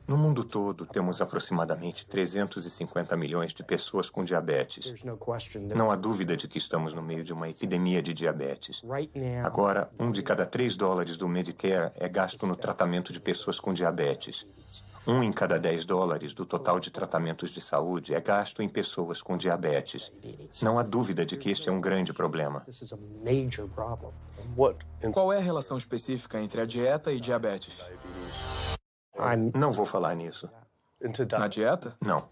No mundo todo, temos aproximadamente 350 milhões de pessoas com diabetes. Não há dúvida de que estamos no meio de uma epidemia de diabetes. Agora, $1 de cada $3 do Medicare é gasto no tratamento de pessoas com diabetes. $1 em cada $10 do total de tratamentos de saúde é gasto em pessoas com diabetes. Não há dúvida de que este é um grande problema. Qual é a relação específica entre a dieta e diabetes? Não vou falar nisso. Na dieta? Não.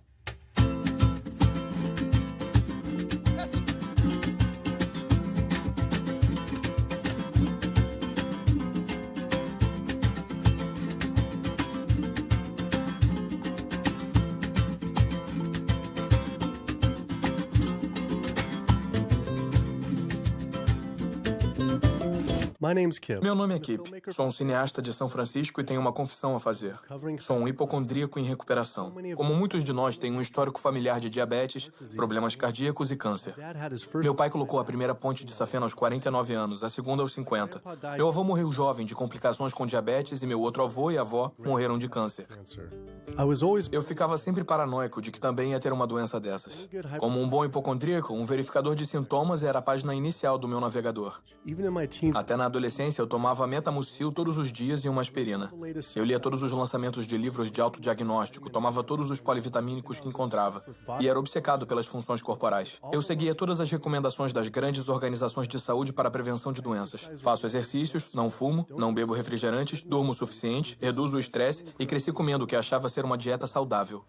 Meu nome é Kip. Sou um cineasta de São Francisco e tenho uma confissão a fazer. Sou um hipocondríaco em recuperação. Como muitos de nós, tenho um histórico familiar de diabetes, problemas cardíacos e câncer. Meu pai colocou a primeira ponte de safena aos 49 anos, a segunda aos 50. Meu avô morreu jovem de complicações com diabetes e meu outro avô e avó morreram de câncer. Eu ficava sempre paranoico de que também ia ter uma doença dessas. Como um bom hipocondríaco, um verificador de sintomas era a página inicial do meu navegador. Até na adolescência, eu tomava Metamucil todos os dias e uma aspirina. Eu lia todos os lançamentos de livros de autodiagnóstico, tomava todos os polivitamínicos que encontrava e era obcecado pelas funções corporais. Eu seguia todas as recomendações das grandes organizações de saúde para a prevenção de doenças. Faço exercícios, não fumo, não bebo refrigerantes, durmo o suficiente, reduzo o estresse e cresci comendo o que achava ser uma dieta saudável.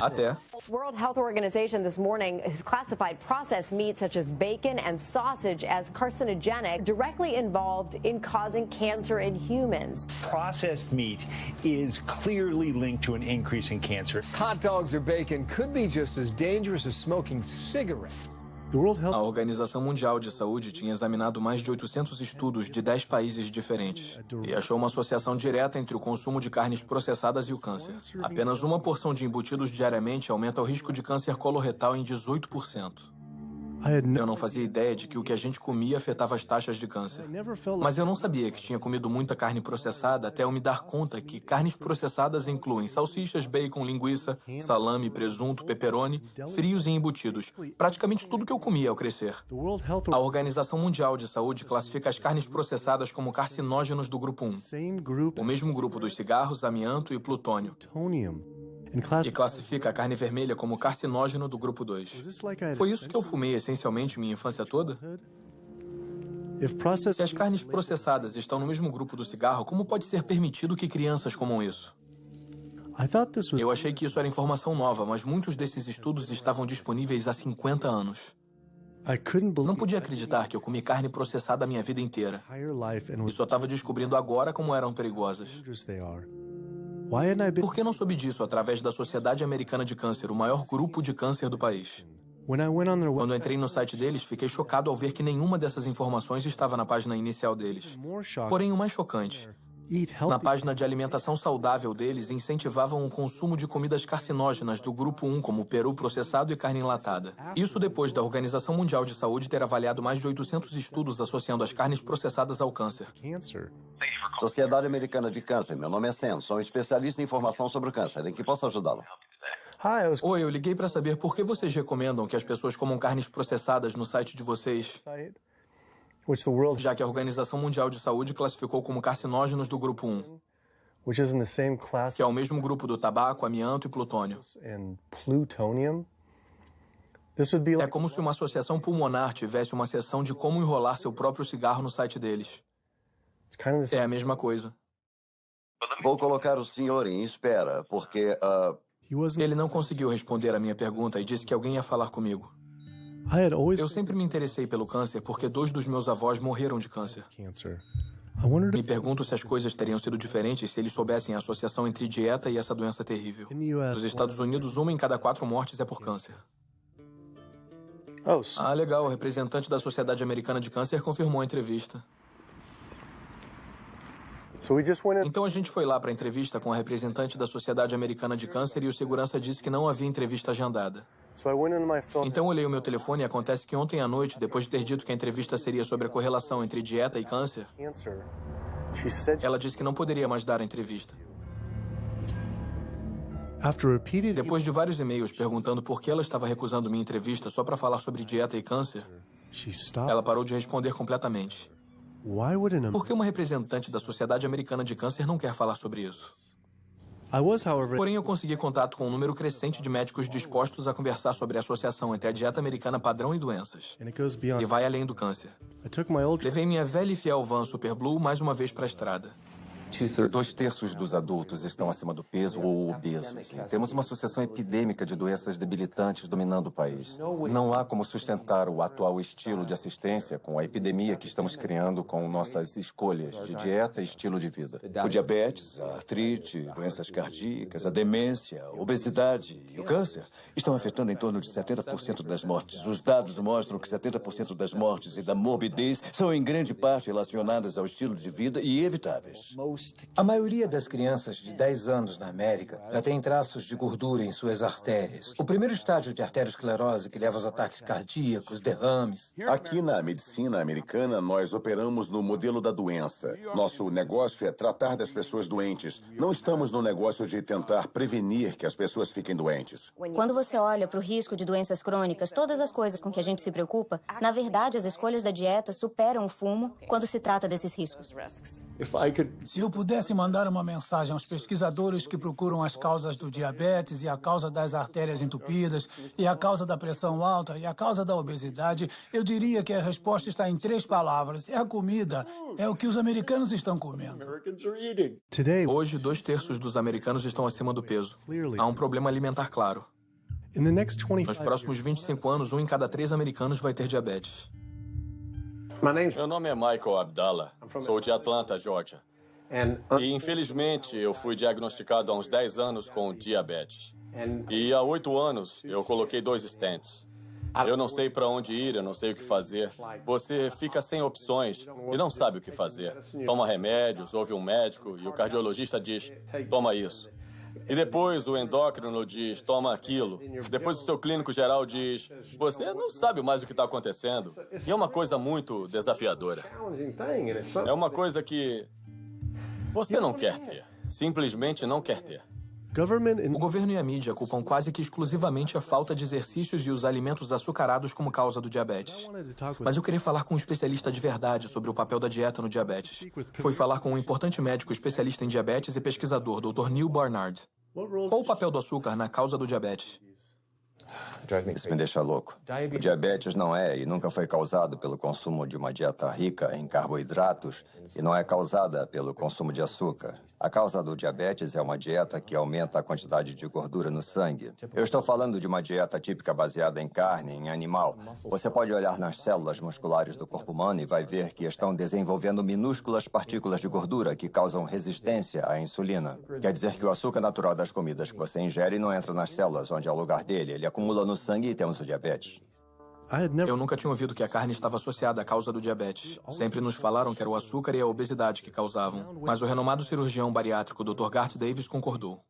Até... World Health Organization this morning has classified processed meat such as bacon and sausage as carcinogenic, directly involved in causing cancer in humans. Processed meat is clearly linked to an increase in cancer. Hot dogs or bacon could be just as dangerous as smoking cigarettes. A Organização Mundial de Saúde tinha examinado mais de 800 estudos de 10 países diferentes e achou uma associação direta entre o consumo de carnes processadas e o câncer. Apenas uma porção de embutidos diariamente aumenta o risco de câncer coloretal em 18%. Eu não fazia ideia de que o que a gente comia afetava as taxas de câncer. Mas eu não sabia que tinha comido muita carne processada até eu me dar conta que carnes processadas incluem salsichas, bacon, linguiça, salame, presunto, pepperoni, frios e embutidos. Praticamente tudo que eu comia ao crescer. A Organização Mundial de Saúde classifica as carnes processadas como carcinógenos do grupo 1. O mesmo grupo dos cigarros, amianto e plutônio. E classifica a carne vermelha como carcinógeno do grupo 2. Foi isso que eu fumei essencialmente minha infância toda? Se as carnes processadas estão no mesmo grupo do cigarro, como pode ser permitido que crianças comam isso? Eu achei que isso era informação nova, mas muitos desses estudos estavam disponíveis há 50 anos. Não podia acreditar que eu comi carne processada a minha vida inteira. E só estava descobrindo agora como eram perigosas. Por que não soube disso através da Sociedade Americana de Câncer, o maior grupo de câncer do país? Quando entrei no site deles, fiquei chocado ao ver que nenhuma dessas informações estava na página inicial deles. Porém, o mais chocante, na página de alimentação saudável deles, incentivavam o consumo de comidas carcinógenas do grupo 1, como peru processado e carne enlatada. Isso depois da Organização Mundial de Saúde ter avaliado mais de 800 estudos associando as carnes processadas ao câncer. Sociedade Americana de Câncer, meu nome é Sam, sou um especialista em informação sobre o câncer. Em que posso ajudá-lo? Oi, eu liguei para saber por que vocês recomendam que as pessoas comam carnes processadas no site de vocês, já que a Organização Mundial de Saúde classificou como carcinógenos do grupo 1, que é o mesmo grupo do tabaco, amianto e plutônio. É como se uma associação pulmonar tivesse uma seção de como enrolar seu próprio cigarro no site deles. É a mesma coisa. Vou colocar o senhor em espera, porque... Ele não conseguiu responder a minha pergunta e disse que alguém ia falar comigo. Eu sempre me interessei pelo câncer porque 2 dos meus avós morreram de câncer. Me pergunto se as coisas teriam sido diferentes se eles soubessem a associação entre dieta e essa doença terrível. Nos Estados Unidos, 1 em cada 4 mortes é por câncer. Ah, legal. O representante da Sociedade Americana de Câncer confirmou a entrevista. Então a gente foi lá para a entrevista com a representante da Sociedade Americana de Câncer e o segurança disse que não havia entrevista agendada. Então olhei o meu telefone e acontece que ontem à noite, depois de ter dito que a entrevista seria sobre a correlação entre dieta e câncer, ela disse que não poderia mais dar a entrevista. Depois de vários e-mails perguntando por que ela estava recusando minha entrevista só para falar sobre dieta e câncer, ela parou de responder completamente. Por que uma representante da Sociedade Americana de Câncer não quer falar sobre isso? Porém, eu consegui contato com um número crescente de médicos dispostos a conversar sobre a associação entre a dieta americana padrão e doenças. E vai além do câncer. Levei minha velha e fiel van Super Blue mais uma vez para a estrada. 2/3 dos adultos estão acima do peso ou obesos. E temos uma associação epidêmica de doenças debilitantes dominando o país. Não há como sustentar o atual estilo de assistência com a epidemia que estamos criando com nossas escolhas de dieta e estilo de vida. O diabetes, a artrite, doenças cardíacas, a demência, a obesidade e o câncer estão afetando em torno de 70% das mortes. Os dados mostram que 70% das mortes e da morbidez são em grande parte relacionadas ao estilo de vida e evitáveis. A maioria das crianças de 10 anos na América já tem traços de gordura em suas artérias. O primeiro estágio de arteriosclerose que leva aos ataques cardíacos, derrames. Aqui na medicina americana, nós operamos no modelo da doença. Nosso negócio é tratar das pessoas doentes. Não estamos no negócio de tentar prevenir que as pessoas fiquem doentes. Quando você olha para o risco de doenças crônicas, todas as coisas com que a gente se preocupa, na verdade, as escolhas da dieta superam o fumo quando se trata desses riscos. Se eu pudesse mandar uma mensagem aos pesquisadores que procuram as causas do diabetes e a causa das artérias entupidas e a causa da pressão alta e a causa da obesidade, eu diria que a resposta está em 3 palavras. É a comida. É o que os americanos estão comendo. Hoje, 2/3 dos americanos estão acima do peso. Há um problema alimentar claro. Nos próximos 25 anos, 1 em cada 3 americanos vai ter diabetes. Meu nome é Michael Abdallah. Sou de Atlanta, Georgia. E, infelizmente, eu fui diagnosticado há uns 10 anos com diabetes. E há 8 anos, eu coloquei 2 stents. Eu não sei para onde ir, eu não sei o que fazer. Você fica sem opções e não sabe o que fazer. Toma remédios, ouve um médico e o cardiologista diz, toma isso. E depois o endócrino diz, toma aquilo. Depois o seu clínico geral diz, você não sabe mais o que está acontecendo. E é uma coisa muito desafiadora. É uma coisa que você não quer ter. Simplesmente não quer ter. O governo e a mídia culpam quase que exclusivamente a falta de exercícios e os alimentos açucarados como causa do diabetes. Mas eu queria falar com um especialista de verdade sobre o papel da dieta no diabetes. Foi falar com um importante médico especialista em diabetes e pesquisador, Dr. Neil Barnard. Qual o papel do açúcar na causa do diabetes? Isso me deixa louco. O diabetes não é e nunca foi causado pelo consumo de uma dieta rica em carboidratos e não é causada pelo consumo de açúcar. A causa do diabetes é uma dieta que aumenta a quantidade de gordura no sangue. Eu estou falando de uma dieta típica baseada em carne, em animal. Você pode olhar nas células musculares do corpo humano e vai ver que estão desenvolvendo minúsculas partículas de gordura que causam resistência à insulina. Quer dizer que o açúcar natural das comidas que você ingere não entra nas células, onde é o lugar dele. Ele acumula no sangue e temos o diabetes. Eu nunca tinha ouvido que a carne estava associada à causa do diabetes. Sempre nos falaram que era o açúcar e a obesidade que causavam. Mas o renomado cirurgião bariátrico Dr. Garth Davis concordou.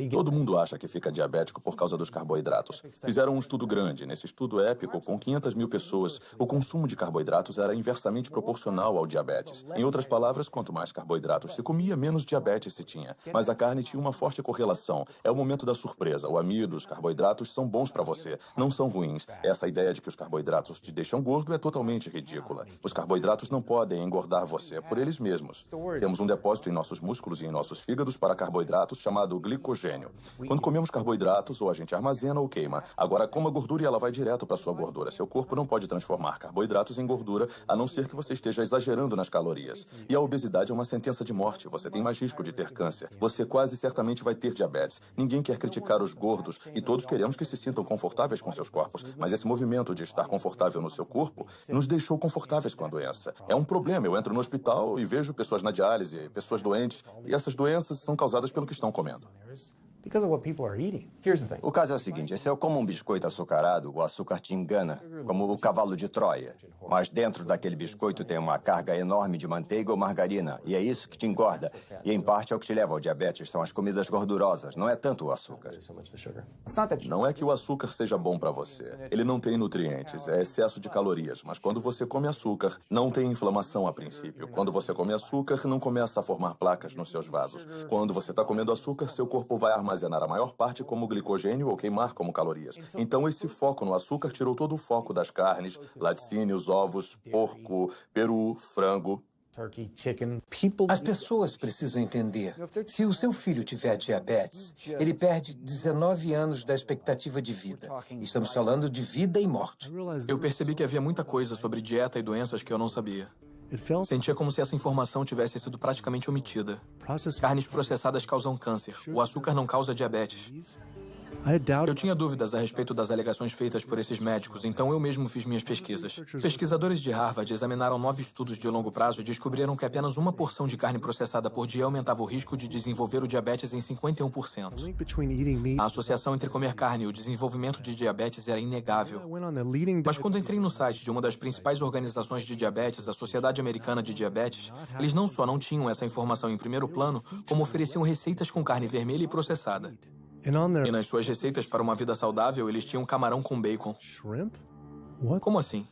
Todo mundo acha que fica diabético por causa dos carboidratos. Fizeram um estudo grande. Nesse estudo épico, com 500 mil pessoas, o consumo de carboidratos era inversamente proporcional ao diabetes. Em outras palavras, quanto mais carboidratos se comia, menos diabetes se tinha. Mas a carne tinha uma forte correlação. É o momento da surpresa. O amido, os carboidratos são bons para você, não são ruins. Essa ideia de que os carboidratos te deixam gordo é totalmente ridícula. Os carboidratos não podem engordar você por eles mesmos. Temos um depósito em nossos músculos e em nossos fígados para carboidratos chamado glicogênio. Quando comemos carboidratos, ou a gente armazena ou queima. Agora, coma gordura e ela vai direto para sua gordura. Seu corpo não pode transformar carboidratos em gordura, a não ser que você esteja exagerando nas calorias. E a obesidade é uma sentença de morte. Você tem mais risco de ter câncer. Você quase certamente vai ter diabetes. Ninguém quer criticar os gordos e todos queremos que se sintam confortáveis com seus corpos. Mas esse movimento de estar confortável no seu corpo nos deixou confortáveis com a doença. É um problema. Eu entro no hospital e vejo pessoas na diálise, pessoas doentes, e essas doenças são causadas pelo que estão comendo. O caso é o seguinte, se eu como um biscoito açucarado, o açúcar te engana, como o cavalo de Troia. Mas dentro daquele biscoito tem uma carga enorme de manteiga ou margarina, e é isso que te engorda. E em parte é o que te leva ao diabetes, são as comidas gordurosas, não é tanto o açúcar. Não é que o açúcar seja bom para você. Ele não tem nutrientes, é excesso de calorias. Mas quando você come açúcar, não tem inflamação a princípio. Quando você come açúcar, não começa a formar placas nos seus vasos. Quando você está comendo açúcar, seu corpo vai armazenar armazenar a maior parte como glicogênio ou queimar como calorias. Então, esse foco no açúcar tirou todo o foco das carnes, laticínios, ovos, porco, peru, frango. As pessoas precisam entender. Se o seu filho tiver diabetes, ele perde 19 anos da expectativa de vida. Estamos falando de vida e morte. Eu percebi que havia muita coisa sobre dieta e doenças que eu não sabia. Sentia como se essa informação tivesse sido praticamente omitida. Carnes processadas causam câncer. O açúcar não causa diabetes. Eu tinha dúvidas a respeito das alegações feitas por esses médicos, então eu mesmo fiz minhas pesquisas. Pesquisadores de Harvard examinaram 9 estudos de longo prazo e descobriram que apenas uma porção de carne processada por dia aumentava o risco de desenvolver o diabetes em 51%. A associação entre comer carne e o desenvolvimento de diabetes era inegável. Mas quando entrei no site de uma das principais organizações de diabetes, a Sociedade Americana de Diabetes, eles não só não tinham essa informação em primeiro plano, como ofereciam receitas com carne vermelha e processada. E nas suas receitas para uma vida saudável, eles tinham camarão com bacon. Como assim?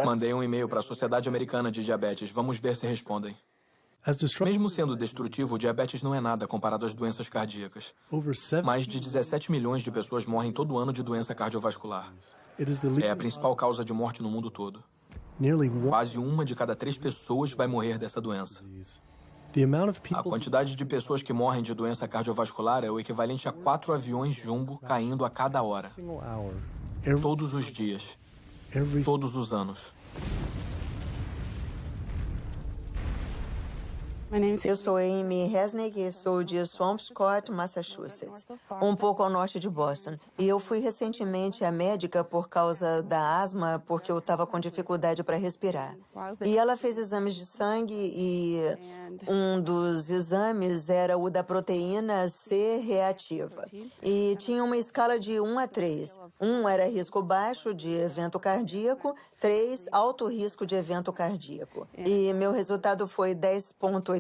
Mandei um e-mail para a Sociedade Americana de Diabetes. Vamos ver se respondem. Mesmo sendo destrutivo, o diabetes não é nada comparado às doenças cardíacas. Mais de 17 milhões de pessoas morrem todo ano de doença cardiovascular. É a principal causa de morte no mundo todo. Quase 1 de cada 3 pessoas vai morrer dessa doença. A quantidade de pessoas que morrem de doença cardiovascular é o equivalente a 4 aviões jumbo caindo a cada hora. Todos os dias. Todos os anos. Eu sou Amy Resnick e sou de Swampscott, Massachusetts, um pouco ao norte de Boston. E eu fui recentemente à médica por causa da asma, porque eu estava com dificuldade para respirar. E ela fez exames de sangue e um dos exames era o da proteína C reativa. E tinha uma escala de 1 a 3. 1 era risco baixo de evento cardíaco, 3 alto risco de evento cardíaco. E meu resultado foi 10,82.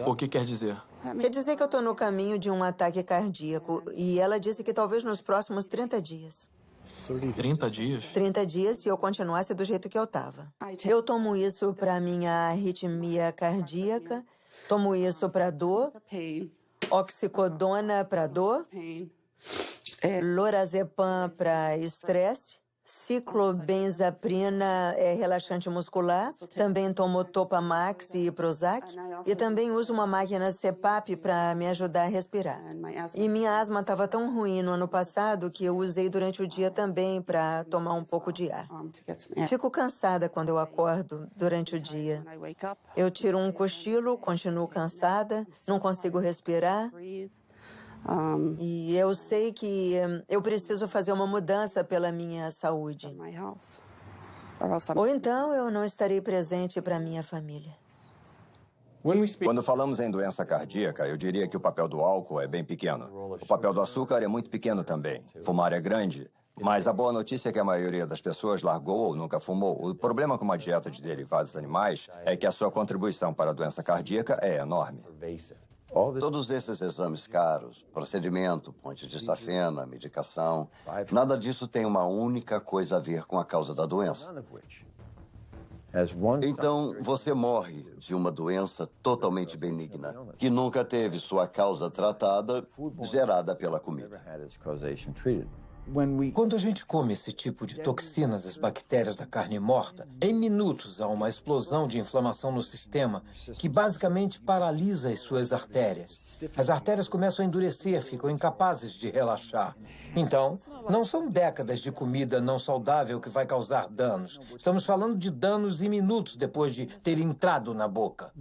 O que quer dizer? Quer dizer que eu estou no caminho de um ataque cardíaco. E ela disse que talvez nos próximos 30 dias. 30 dias? 30 dias se eu continuasse do jeito que eu estava. Eu tomo isso para minha arritmia cardíaca, tomo isso para dor, oxicodona para dor, lorazepam para estresse, ciclobenzaprina é relaxante muscular, também tomo Topamax e Prozac, e também uso uma máquina CPAP para me ajudar a respirar. E minha asma estava tão ruim no ano passado que eu usei durante o dia também para tomar um pouco de ar. Fico cansada quando eu acordo durante o dia. Eu tiro um cochilo, continuo cansada, não consigo respirar. E eu sei que eu preciso fazer uma mudança pela minha saúde. Ou então eu não estarei presente para minha família. Quando falamos em doença cardíaca, eu diria que o papel do álcool é bem pequeno. O papel do açúcar é muito pequeno também. Fumar é grande. Mas a boa notícia é que a maioria das pessoas largou ou nunca fumou. O problema com uma dieta de derivados animais é que a sua contribuição para a doença cardíaca é enorme. Todos esses exames caros, procedimento, ponte de safena, medicação, nada disso tem uma única coisa a ver com a causa da doença. Então, você morre de uma doença totalmente benigna, que nunca teve sua causa tratada, gerada pela comida. Quando a gente come esse tipo de toxina das bactérias da carne morta, em minutos há uma explosão de inflamação no sistema que basicamente paralisa as suas artérias. As artérias começam a endurecer, ficam incapazes de relaxar. Então, não são décadas de comida não saudável que vai causar danos. Estamos falando de danos em minutos depois de ter entrado na boca.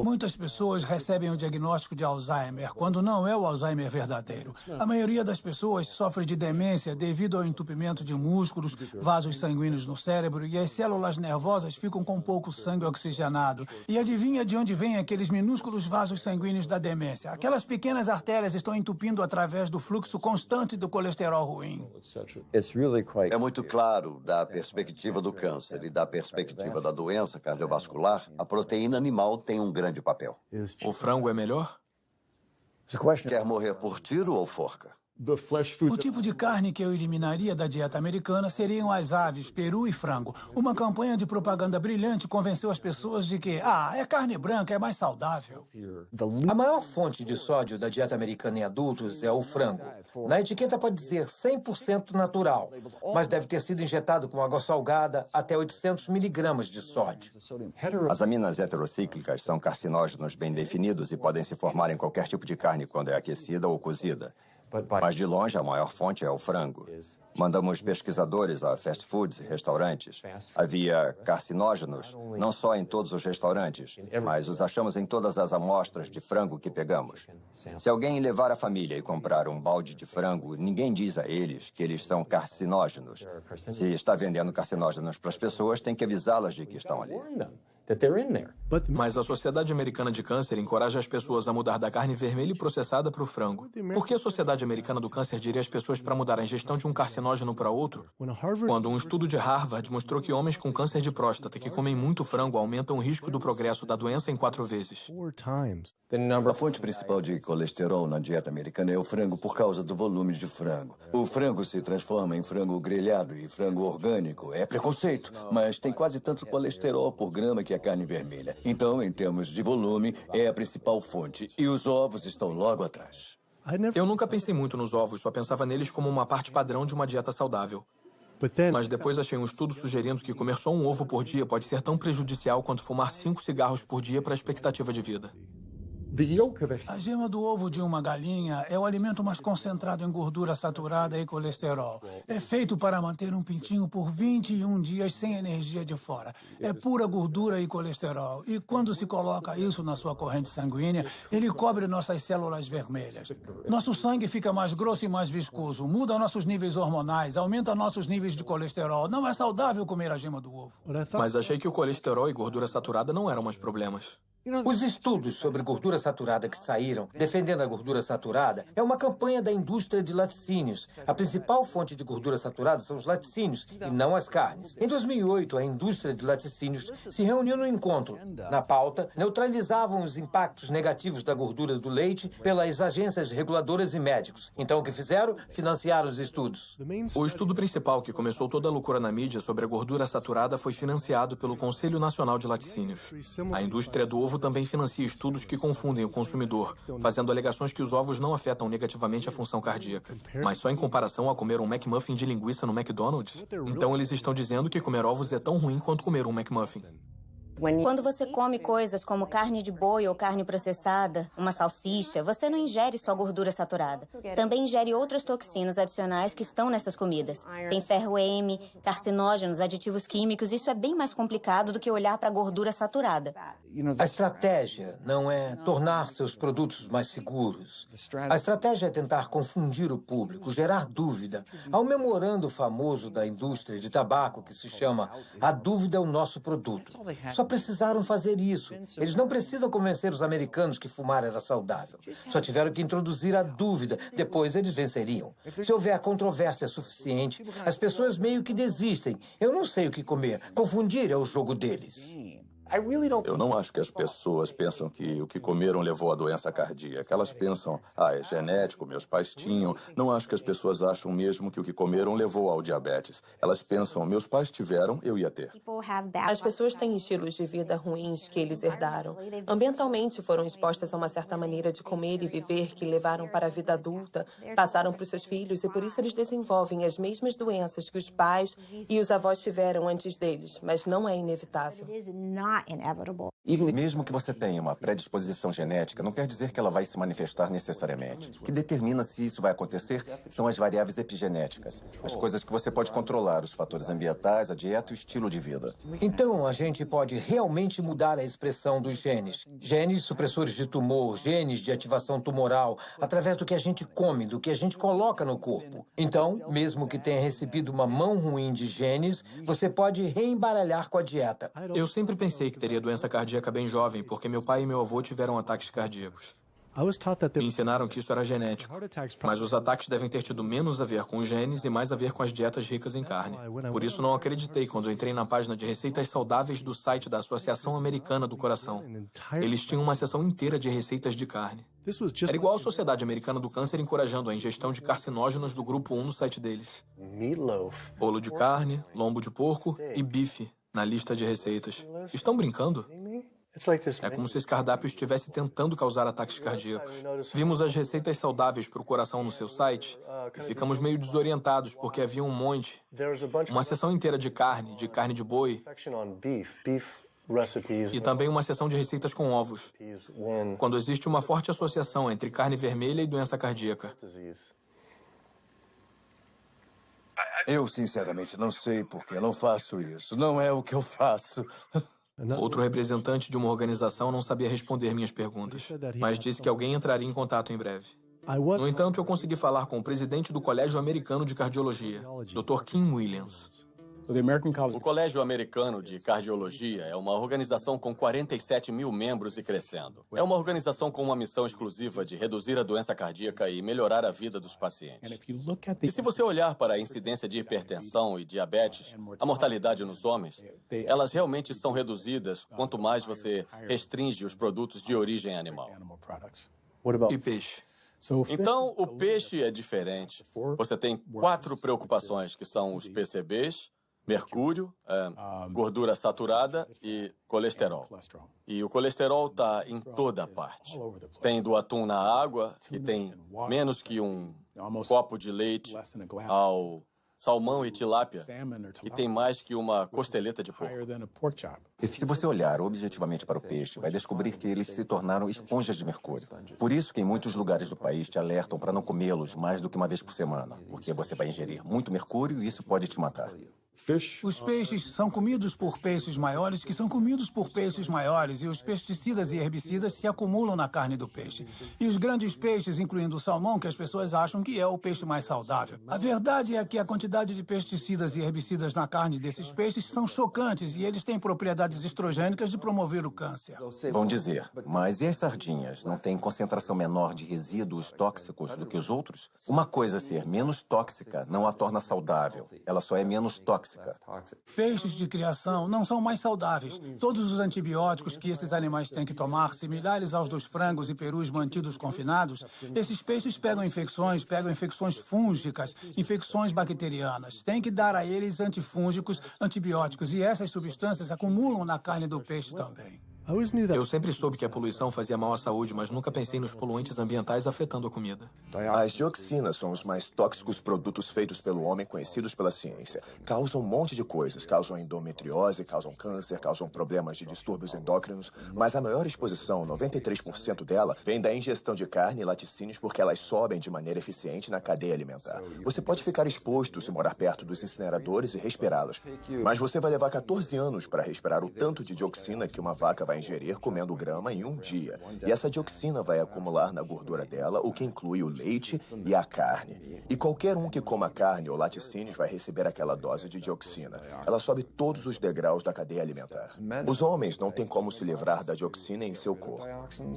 Muitas pessoas recebem o diagnóstico de Alzheimer, quando não é o Alzheimer verdadeiro. A maioria das pessoas sofre de demência devido ao entupimento de músculos, vasos sanguíneos no cérebro, e as células nervosas ficam com pouco sangue oxigenado. E adivinha de onde vêm aqueles minúsculos vasos sanguíneos da demência? Aquelas pequenas artérias estão entupindo através do fluxo constante do colesterol ruim. É muito claro, da perspectiva do câncer e da perspectiva da doença cardiovascular, a proteína animal tem um grande papel. O frango é melhor? Quer morrer por tiro ou forca? O tipo de carne que eu eliminaria da dieta americana seriam as aves, peru e frango. Uma campanha de propaganda brilhante convenceu as pessoas de que, é carne branca, é mais saudável. A maior fonte de sódio da dieta americana em adultos é o frango. Na etiqueta pode dizer 100% natural, mas deve ter sido injetado com água salgada até 800 miligramas de sódio. As aminas heterocíclicas são carcinógenos bem definidos e podem se formar em qualquer tipo de carne quando é aquecida ou cozida. Mas, de longe, a maior fonte é o frango. Mandamos pesquisadores a fast foods e restaurantes. Havia carcinógenos, não só em todos os restaurantes, mas os achamos em todas as amostras de frango que pegamos. Se alguém levar a família e comprar um balde de frango, ninguém diz a eles que eles são carcinógenos. Se está vendendo carcinógenos para as pessoas, tem que avisá-las de que estão ali. Mas a Sociedade Americana de Câncer encoraja as pessoas a mudar da carne vermelha e processada para o frango. Por que a Sociedade Americana do Câncer diria às pessoas para mudar a ingestão de um carcinógeno para outro? Quando um estudo de Harvard mostrou que homens com câncer de próstata que comem muito frango aumentam o risco do progresso da doença em 4 vezes. A fonte principal de colesterol na dieta americana é o frango por causa do volume de frango. O frango se transforma em frango grelhado e frango orgânico. É preconceito, mas tem quase tanto colesterol por grama que a carne vermelha. Então, em termos de volume, é a principal fonte. E os ovos estão logo atrás. Eu nunca pensei muito nos ovos, só pensava neles como uma parte padrão de uma dieta saudável. Mas depois achei um estudo sugerindo que comer só um ovo por dia pode ser tão prejudicial quanto fumar 5 cigarros por dia para a expectativa de vida. A gema do ovo de uma galinha é o alimento mais concentrado em gordura saturada e colesterol. É feito para manter um pintinho por 21 dias sem energia de fora. É pura gordura e colesterol. E quando se coloca isso na sua corrente sanguínea, ele cobre nossas células vermelhas. Nosso sangue fica mais grosso e mais viscoso, muda nossos níveis hormonais, aumenta nossos níveis de colesterol. Não é saudável comer a gema do ovo. Mas achei que o colesterol e gordura saturada não eram mais problemas. Os estudos sobre gordura saturada que saíram, defendendo a gordura saturada, é uma campanha da indústria de laticínios. A principal fonte de gordura saturada são os laticínios e não as carnes. Em 2008, a indústria de laticínios se reuniu no encontro. Na pauta, neutralizavam os impactos negativos da gordura do leite pelas agências reguladoras e médicos. Então, o que fizeram? Financiaram os estudos. O estudo principal que começou toda a loucura na mídia sobre a gordura saturada foi financiado pelo Conselho Nacional de Laticínios. A indústria do ovo também financia estudos que confundem o consumidor, fazendo alegações que os ovos não afetam negativamente a função cardíaca. Mas só em comparação a comer um McMuffin de linguiça no McDonald's? Então eles estão dizendo que comer ovos é tão ruim quanto comer um McMuffin. Quando você come coisas como carne de boi ou carne processada, uma salsicha, você não ingere só gordura saturada. Também ingere outras toxinas adicionais que estão nessas comidas. Tem ferro M, carcinógenos, aditivos químicos. Isso é bem mais complicado do que olhar para a gordura saturada. A estratégia não é tornar seus produtos mais seguros. A estratégia é tentar confundir o público, gerar dúvida. Há um memorando famoso da indústria de tabaco que se chama "A dúvida é o nosso produto". Só precisaram fazer isso. Eles não precisam convencer os americanos que fumar era saudável. Só tiveram que introduzir a dúvida. Depois eles venceriam. Se houver controvérsia suficiente, as pessoas meio que desistem. Eu não sei o que comer. Confundir é o jogo deles. Eu não acho que as pessoas pensam que o que comeram levou à doença cardíaca. Elas pensam, é genético, meus pais tinham. Não acho que as pessoas acham mesmo que o que comeram levou ao diabetes. Elas pensam, meus pais tiveram, eu ia ter. As pessoas têm estilos de vida ruins que eles herdaram. Ambientalmente foram expostas a uma certa maneira de comer e viver que levaram para a vida adulta, passaram para os seus filhos e por isso eles desenvolvem as mesmas doenças que os pais e os avós tiveram antes deles, mas não é inevitável. Mesmo que você tenha uma predisposição genética, não quer dizer que ela vai se manifestar necessariamente. O que determina se isso vai acontecer são as variáveis epigenéticas, as coisas que você pode controlar, os fatores ambientais, a dieta e o estilo de vida. Então, a gente pode realmente mudar a expressão dos genes. Genes supressores de tumor, genes de ativação tumoral, através do que a gente come, do que a gente coloca no corpo. Então, mesmo que tenha recebido uma mão ruim de genes, você pode reembaralhar com a dieta. Eu sempre pensei que teria doença cardíaca bem jovem, porque meu pai e meu avô tiveram ataques cardíacos. Me ensinaram que isso era genético, mas os ataques devem ter tido menos a ver com os genes e mais a ver com as dietas ricas em carne. Por isso não acreditei quando entrei na página de receitas saudáveis do site da Associação Americana do Coração. Eles tinham uma seção inteira de receitas de carne. Era igual a Sociedade Americana do Câncer encorajando a ingestão de carcinógenos do grupo 1 no site deles. Bolo de carne, lombo de porco e bife na lista de receitas. Estão brincando? É como se esse cardápio estivesse tentando causar ataques cardíacos. Vimos as receitas saudáveis para o coração no seu site e ficamos meio desorientados porque havia um monte. Uma seção inteira de carne de boi e também uma seção de receitas com ovos, quando existe uma forte associação entre carne vermelha e doença cardíaca. Eu, sinceramente, não sei por que não faço isso. Não é o que eu faço. Outro representante de uma organização não sabia responder minhas perguntas, mas disse que alguém entraria em contato em breve. No entanto, eu consegui falar com o presidente do Colégio Americano de Cardiologia, Dr. Kim Williams. O Colégio Americano de Cardiologia é uma organização com 47 mil membros e crescendo. É uma organização com uma missão exclusiva de reduzir a doença cardíaca e melhorar a vida dos pacientes. E se você olhar para a incidência de hipertensão e diabetes, a mortalidade nos homens, elas realmente são reduzidas quanto mais você restringe os produtos de origem animal. E peixe? Então, o peixe é diferente. Você tem 4 preocupações, que são os PCBs, mercúrio, gordura saturada e colesterol. E o colesterol está em toda parte. Tem do atum na água, que tem menos que um copo de leite, ao salmão e tilápia, que tem mais que uma costeleta de porco. Se você olhar objetivamente para o peixe, vai descobrir que eles se tornaram esponjas de mercúrio. Por isso que em muitos lugares do país te alertam para não comê-los mais do que uma vez por semana, porque você vai ingerir muito mercúrio e isso pode te matar. Os peixes são comidos por peixes maiores que são comidos por peixes maiores e os pesticidas e herbicidas se acumulam na carne do peixe. E os grandes peixes, incluindo o salmão, que as pessoas acham que é o peixe mais saudável. A verdade é que a quantidade de pesticidas e herbicidas na carne desses peixes são chocantes e eles têm propriedades estrogênicas de promover o câncer. Vão dizer, mas e as sardinhas? Não têm concentração menor de resíduos tóxicos do que os outros? Uma coisa ser menos tóxica não a torna saudável. Ela só é menos tóxica. Peixes de criação não são mais saudáveis. Todos os antibióticos que esses animais têm que tomar, similares aos dos frangos e perus mantidos confinados, esses peixes pegam infecções fúngicas, infecções bacterianas. Tem que dar a eles antifúngicos, antibióticos, e essas substâncias acumulam na carne do peixe também. Eu sempre soube que a poluição fazia mal à saúde, mas nunca pensei nos poluentes ambientais afetando a comida. As dioxinas são os mais tóxicos produtos feitos pelo homem conhecidos pela ciência. Causam um monte de coisas. Causam endometriose, causam câncer, causam problemas de distúrbios endócrinos. Mas a maior exposição, 93% dela, vem da ingestão de carne e laticínios porque elas sobem de maneira eficiente na cadeia alimentar. Você pode ficar exposto se morar perto dos incineradores e respirá-las. Mas você vai levar 14 anos para respirar o tanto de dioxina que uma vaca vai ingerir comendo grama em um dia. E essa dioxina vai acumular na gordura dela, o que inclui o leite e a carne. E qualquer um que coma carne ou laticínios vai receber aquela dose de dioxina. Ela sobe todos os degraus da cadeia alimentar. Os homens não têm como se livrar da dioxina em seu corpo.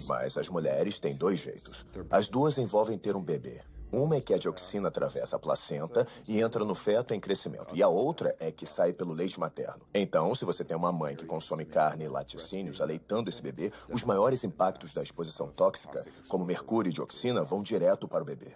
Mas as mulheres têm 2 jeitos. As duas envolvem ter um bebê. Uma é que a dioxina atravessa a placenta e entra no feto em crescimento. E a outra é que sai pelo leite materno. Então, se você tem uma mãe que consome carne e laticínios aleitando esse bebê, os maiores impactos da exposição tóxica, como mercúrio e dioxina, vão direto para o bebê.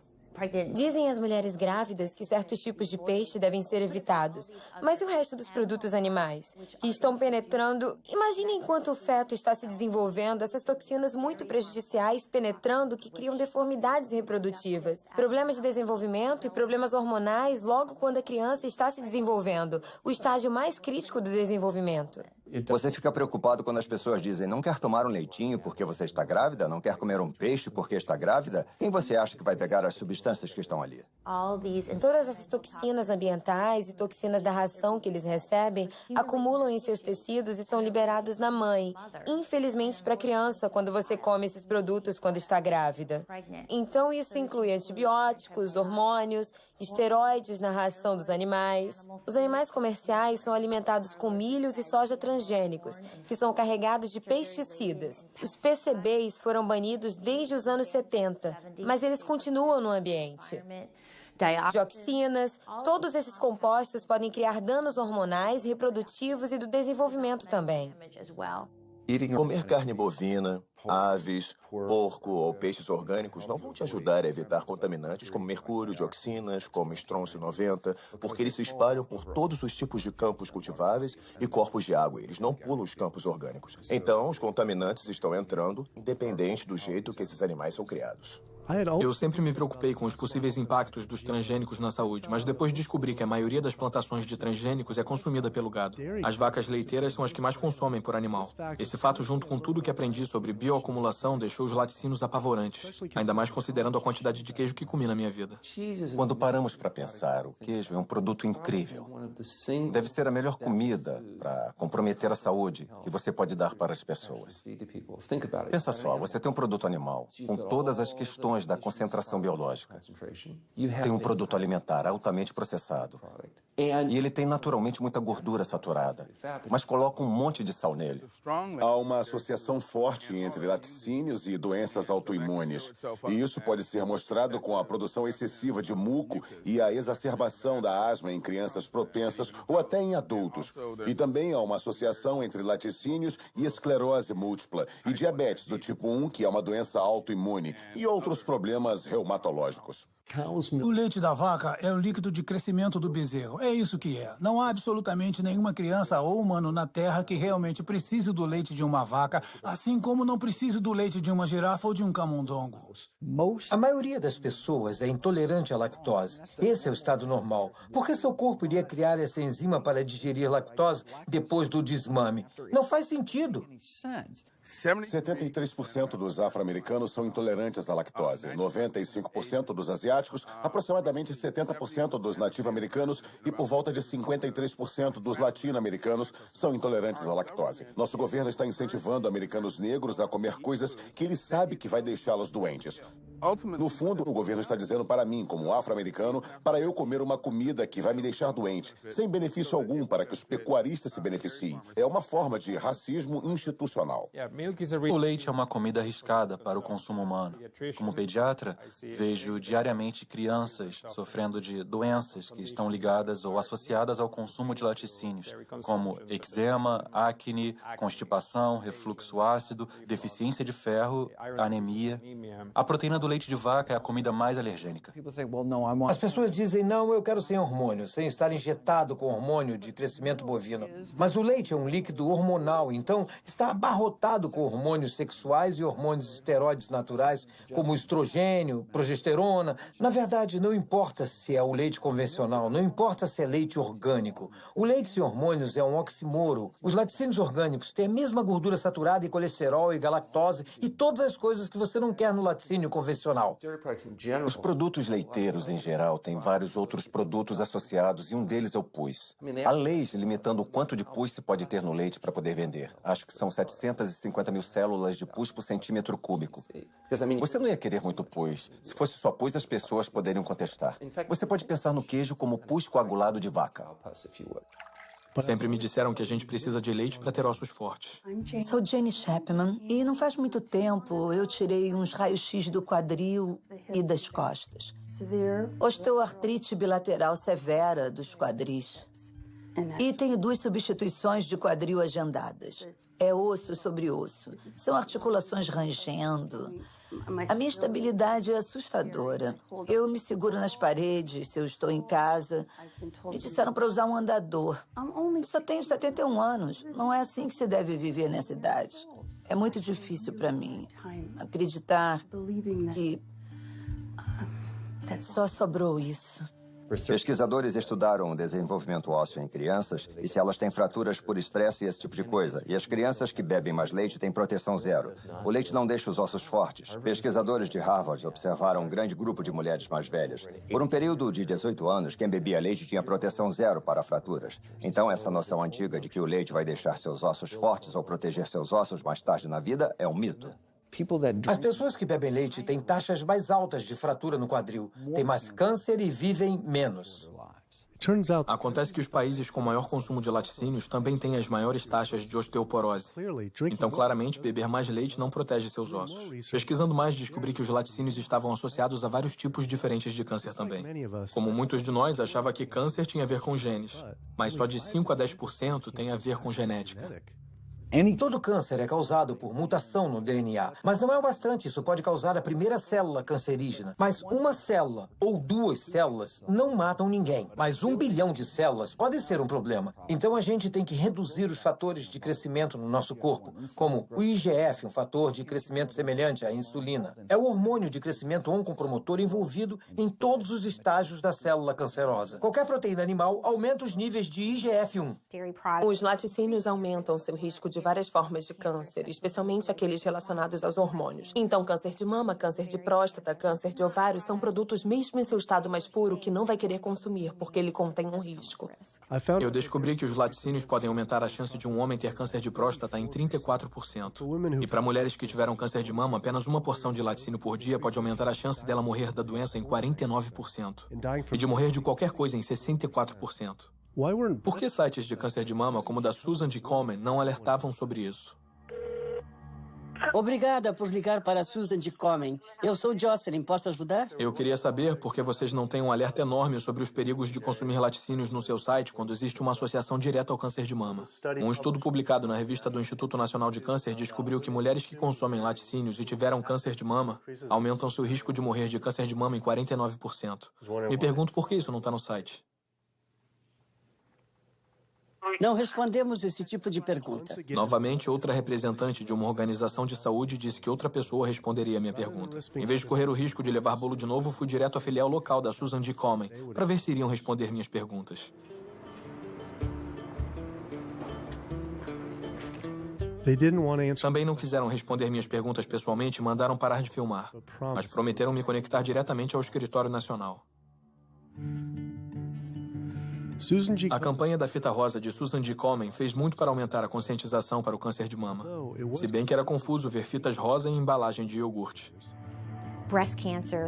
Dizem as mulheres grávidas que certos tipos de peixe devem ser evitados. Mas e o resto dos produtos animais? Que estão penetrando... Imagine enquanto o feto está se desenvolvendo, essas toxinas muito prejudiciais penetrando que criam deformidades reprodutivas. Problemas de desenvolvimento e problemas hormonais logo quando a criança está se desenvolvendo. O estágio mais crítico do desenvolvimento. Você fica preocupado quando as pessoas dizem não quer tomar um leitinho porque você está grávida? Não quer comer um peixe porque está grávida? Quem você acha que vai pegar as substâncias que estão ali? Todas essas toxinas ambientais e toxinas da ração que eles recebem acumulam em seus tecidos e são liberados na mãe. Infelizmente para a criança, quando você come esses produtos quando está grávida. Então isso inclui antibióticos, hormônios, esteroides na ração dos animais. Os animais comerciais são alimentados com milhos e soja transgênica transgênicos, que são carregados de pesticidas. Os PCBs foram banidos desde os anos 70, mas eles continuam no ambiente. Dioxinas, todos esses compostos podem criar danos hormonais, reprodutivos e do desenvolvimento também. Comer carne bovina, aves, porco ou peixes orgânicos não vão te ajudar a evitar contaminantes como mercúrio, dioxinas, como estrôncio 90, porque eles se espalham por todos os tipos de campos cultiváveis e corpos de água. Eles não pulam os campos orgânicos. Então, os contaminantes estão entrando, independente do jeito que esses animais são criados. Eu sempre me preocupei com os possíveis impactos dos transgênicos na saúde, mas depois descobri que a maioria das plantações de transgênicos é consumida pelo gado. As vacas leiteiras são as que mais consomem por animal. Esse fato, junto com tudo que aprendi sobre bioacumulação, deixou os laticínios apavorantes, ainda mais considerando a quantidade de queijo que comi na minha vida. Quando paramos para pensar, o queijo é um produto incrível. Deve ser a melhor comida para comprometer a saúde que você pode dar para as pessoas. Pensa só, você tem um produto animal com todas as questões da concentração biológica. Tem um produto alimentar altamente processado. E ele tem naturalmente muita gordura saturada, mas coloca um monte de sal nele. Há uma associação forte entre laticínios e doenças autoimunes. E isso pode ser mostrado com a produção excessiva de muco e a exacerbação da asma em crianças propensas ou até em adultos. E também há uma associação entre laticínios e esclerose múltipla e diabetes do tipo 1, que é uma doença autoimune, e outros problemas reumatológicos. O leite da vaca é o líquido de crescimento do bezerro. É isso que é. Não há absolutamente nenhuma criança ou humano na Terra que realmente precise do leite de uma vaca, assim como não precise do leite de uma girafa ou de um camundongo. A maioria das pessoas é intolerante à lactose. Esse é o estado normal. Por que seu corpo iria criar essa enzima para digerir lactose depois do desmame? Não faz sentido. 73% dos afro-americanos são intolerantes à lactose, 95% dos asiáticos, aproximadamente 70% dos nativo-americanos e por volta de 53% dos latino-americanos são intolerantes à lactose. Nosso governo está incentivando americanos negros a comer coisas que ele sabe que vai deixá-los doentes. No fundo, o governo está dizendo para mim, como afro-americano, para eu comer uma comida que vai me deixar doente, sem benefício algum para que os pecuaristas se beneficiem. É uma forma de racismo institucional. O leite é uma comida arriscada para o consumo humano. Como pediatra, vejo diariamente crianças sofrendo de doenças que estão ligadas ou associadas ao consumo de laticínios, como eczema, acne, constipação, refluxo ácido, deficiência de ferro, anemia. A proteína do leite de vaca é a comida mais alergênica. As pessoas dizem, não, eu quero sem hormônio, sem estar injetado com hormônio de crescimento bovino. Mas o leite é um líquido hormonal, então está abarrotado com hormônios sexuais e hormônios esteroides naturais, como estrogênio, progesterona. Na verdade, não importa se é o leite convencional, não importa se é leite orgânico. O leite sem hormônios é um oxímoro. Os laticínios orgânicos têm a mesma gordura saturada e colesterol e galactose e todas as coisas que você não quer no laticínio convencional. Os produtos leiteiros, em geral, têm vários outros produtos associados e um deles é o pus. Há leis limitando o quanto de pus se pode ter no leite para poder vender. Acho que são 750 mil células de pus por centímetro cúbico. Você não ia querer muito pus. Se fosse só pus, as pessoas poderiam contestar. Você pode pensar no queijo como pus coagulado de vaca. Sempre me disseram que a gente precisa de leite para ter ossos fortes. Sou Jenny Chapman e não faz muito tempo eu tirei uns raios-x do quadril e das costas. Osteoartrite bilateral severa dos quadris. E tenho 2 substituições de quadril agendadas. É osso sobre osso. São articulações rangendo. A minha estabilidade é assustadora. Eu me seguro nas paredes se eu estou em casa. Me disseram para usar um andador. Eu só tenho 71 anos. Não é assim que se deve viver nessa idade. É muito difícil para mim acreditar que só sobrou isso. Pesquisadores estudaram o desenvolvimento ósseo em crianças e se elas têm fraturas por estresse e esse tipo de coisa. E as crianças que bebem mais leite têm proteção zero. O leite não deixa os ossos fortes. Pesquisadores de Harvard observaram um grande grupo de mulheres mais velhas. Por um período de 18 anos, quem bebia leite tinha proteção zero para fraturas. Então, essa noção antiga de que o leite vai deixar seus ossos fortes ou proteger seus ossos mais tarde na vida é um mito. As pessoas que bebem leite têm taxas mais altas de fratura no quadril, têm mais câncer e vivem menos. Acontece que os países com maior consumo de laticínios também têm as maiores taxas de osteoporose. Então, claramente, beber mais leite não protege seus ossos. Pesquisando mais, descobri que os laticínios estavam associados a vários tipos diferentes de câncer também. Como muitos de nós, achava que câncer tinha a ver com genes, mas só de 5 a 10% tem a ver com genética. Todo câncer é causado por mutação no DNA, mas não é o bastante. Isso pode causar a primeira célula cancerígena. Mas uma célula ou 2 células não matam ninguém. Mas 1 bilhão de células pode ser um problema. Então a gente tem que reduzir os fatores de crescimento no nosso corpo, como o IGF, um fator de crescimento semelhante à insulina. É o hormônio de crescimento oncopromotor envolvido em todos os estágios da célula cancerosa. Qualquer proteína animal aumenta os níveis de IGF-1. Os laticínios aumentam seu risco de várias formas de câncer, especialmente aqueles relacionados aos hormônios. Então, câncer de mama, câncer de próstata, câncer de ovário são produtos mesmo em seu estado mais puro que não vai querer consumir porque ele contém um risco. Eu descobri que os laticínios podem aumentar a chance de um homem ter câncer de próstata em 34%. E para mulheres que tiveram câncer de mama, apenas uma porção de laticínio por dia pode aumentar a chance dela morrer da doença em 49%. E de morrer de qualquer coisa em 64%. Por que sites de câncer de mama, como o da Susan G. Komen, não alertavam sobre isso? Obrigada por ligar para a Susan G. Komen. Eu sou Jocelyn, posso ajudar? Eu queria saber por que vocês não têm um alerta enorme sobre os perigos de consumir laticínios no seu site quando existe uma associação direta ao câncer de mama. Um estudo publicado na revista do Instituto Nacional de Câncer descobriu que mulheres que consomem laticínios e tiveram câncer de mama aumentam seu risco de morrer de câncer de mama em 49%. Me pergunto por que isso não está no site. Não respondemos esse tipo de pergunta. Novamente, outra representante de uma organização de saúde disse que outra pessoa responderia a minha pergunta. Em vez de correr o risco de levar bolo de novo, fui direto à filial local da Susan G. Komen para ver se iriam responder minhas perguntas. Também não quiseram responder minhas perguntas pessoalmente e mandaram parar de filmar, mas prometeram me conectar diretamente ao escritório nacional. A campanha da fita rosa de Susan G. Komen fez muito para aumentar a conscientização para o câncer de mama. Se bem que era confuso ver fitas rosa em embalagem de iogurte.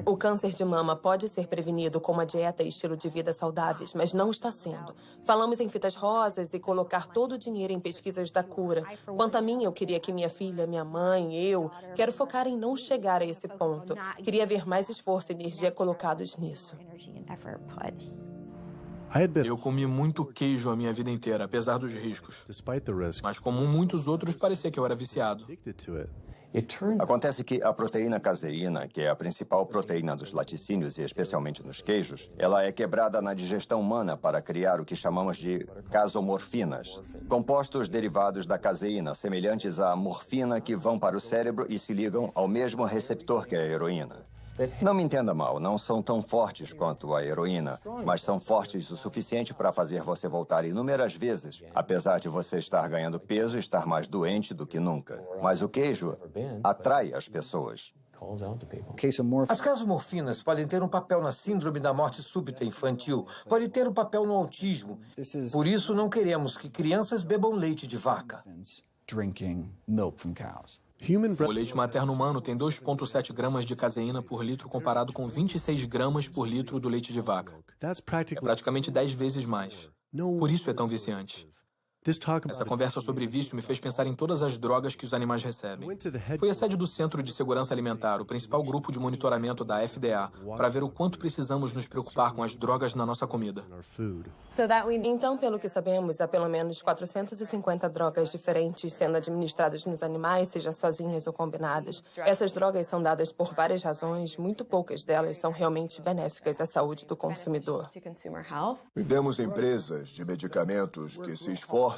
O câncer de mama pode ser prevenido com uma dieta e estilo de vida saudáveis, mas não está sendo. Falamos em fitas rosas e colocar todo o dinheiro em pesquisas da cura. Quanto a mim, eu queria que minha filha, minha mãe, quero focar em não chegar a esse ponto. Queria ver mais esforço e energia colocados nisso. Eu comi muito queijo a minha vida inteira, apesar dos riscos. Mas como muitos outros, parecia que eu era viciado. Acontece que a proteína caseína, que é a principal proteína dos laticínios e especialmente nos queijos, ela é quebrada na digestão humana para criar o que chamamos de casomorfinas, compostos derivados da caseína, semelhantes à morfina que vão para o cérebro e se ligam ao mesmo receptor que a heroína. Não me entenda mal, não são tão fortes quanto a heroína, mas são fortes o suficiente para fazer você voltar inúmeras vezes, apesar de você estar ganhando peso e estar mais doente do que nunca. Mas o queijo atrai as pessoas. As casomorfinas podem ter um papel na síndrome da morte súbita infantil, pode ter um papel no autismo. Por isso, não queremos que crianças bebam leite de vaca. O leite materno humano tem 2,7 gramas de caseína por litro comparado com 26 gramas por litro do leite de vaca. É praticamente 10 vezes mais. Por isso é tão viciante. Essa conversa sobre vício me fez pensar em todas as drogas que os animais recebem. Fui à sede do Centro de Segurança Alimentar, o principal grupo de monitoramento da FDA, para ver o quanto precisamos nos preocupar com as drogas na nossa comida. Então, pelo que sabemos, há pelo menos 450 drogas diferentes sendo administradas nos animais, seja sozinhas ou combinadas. Essas drogas são dadas por várias razões, muito poucas delas são realmente benéficas à saúde do consumidor. Temos empresas de medicamentos que se esforçam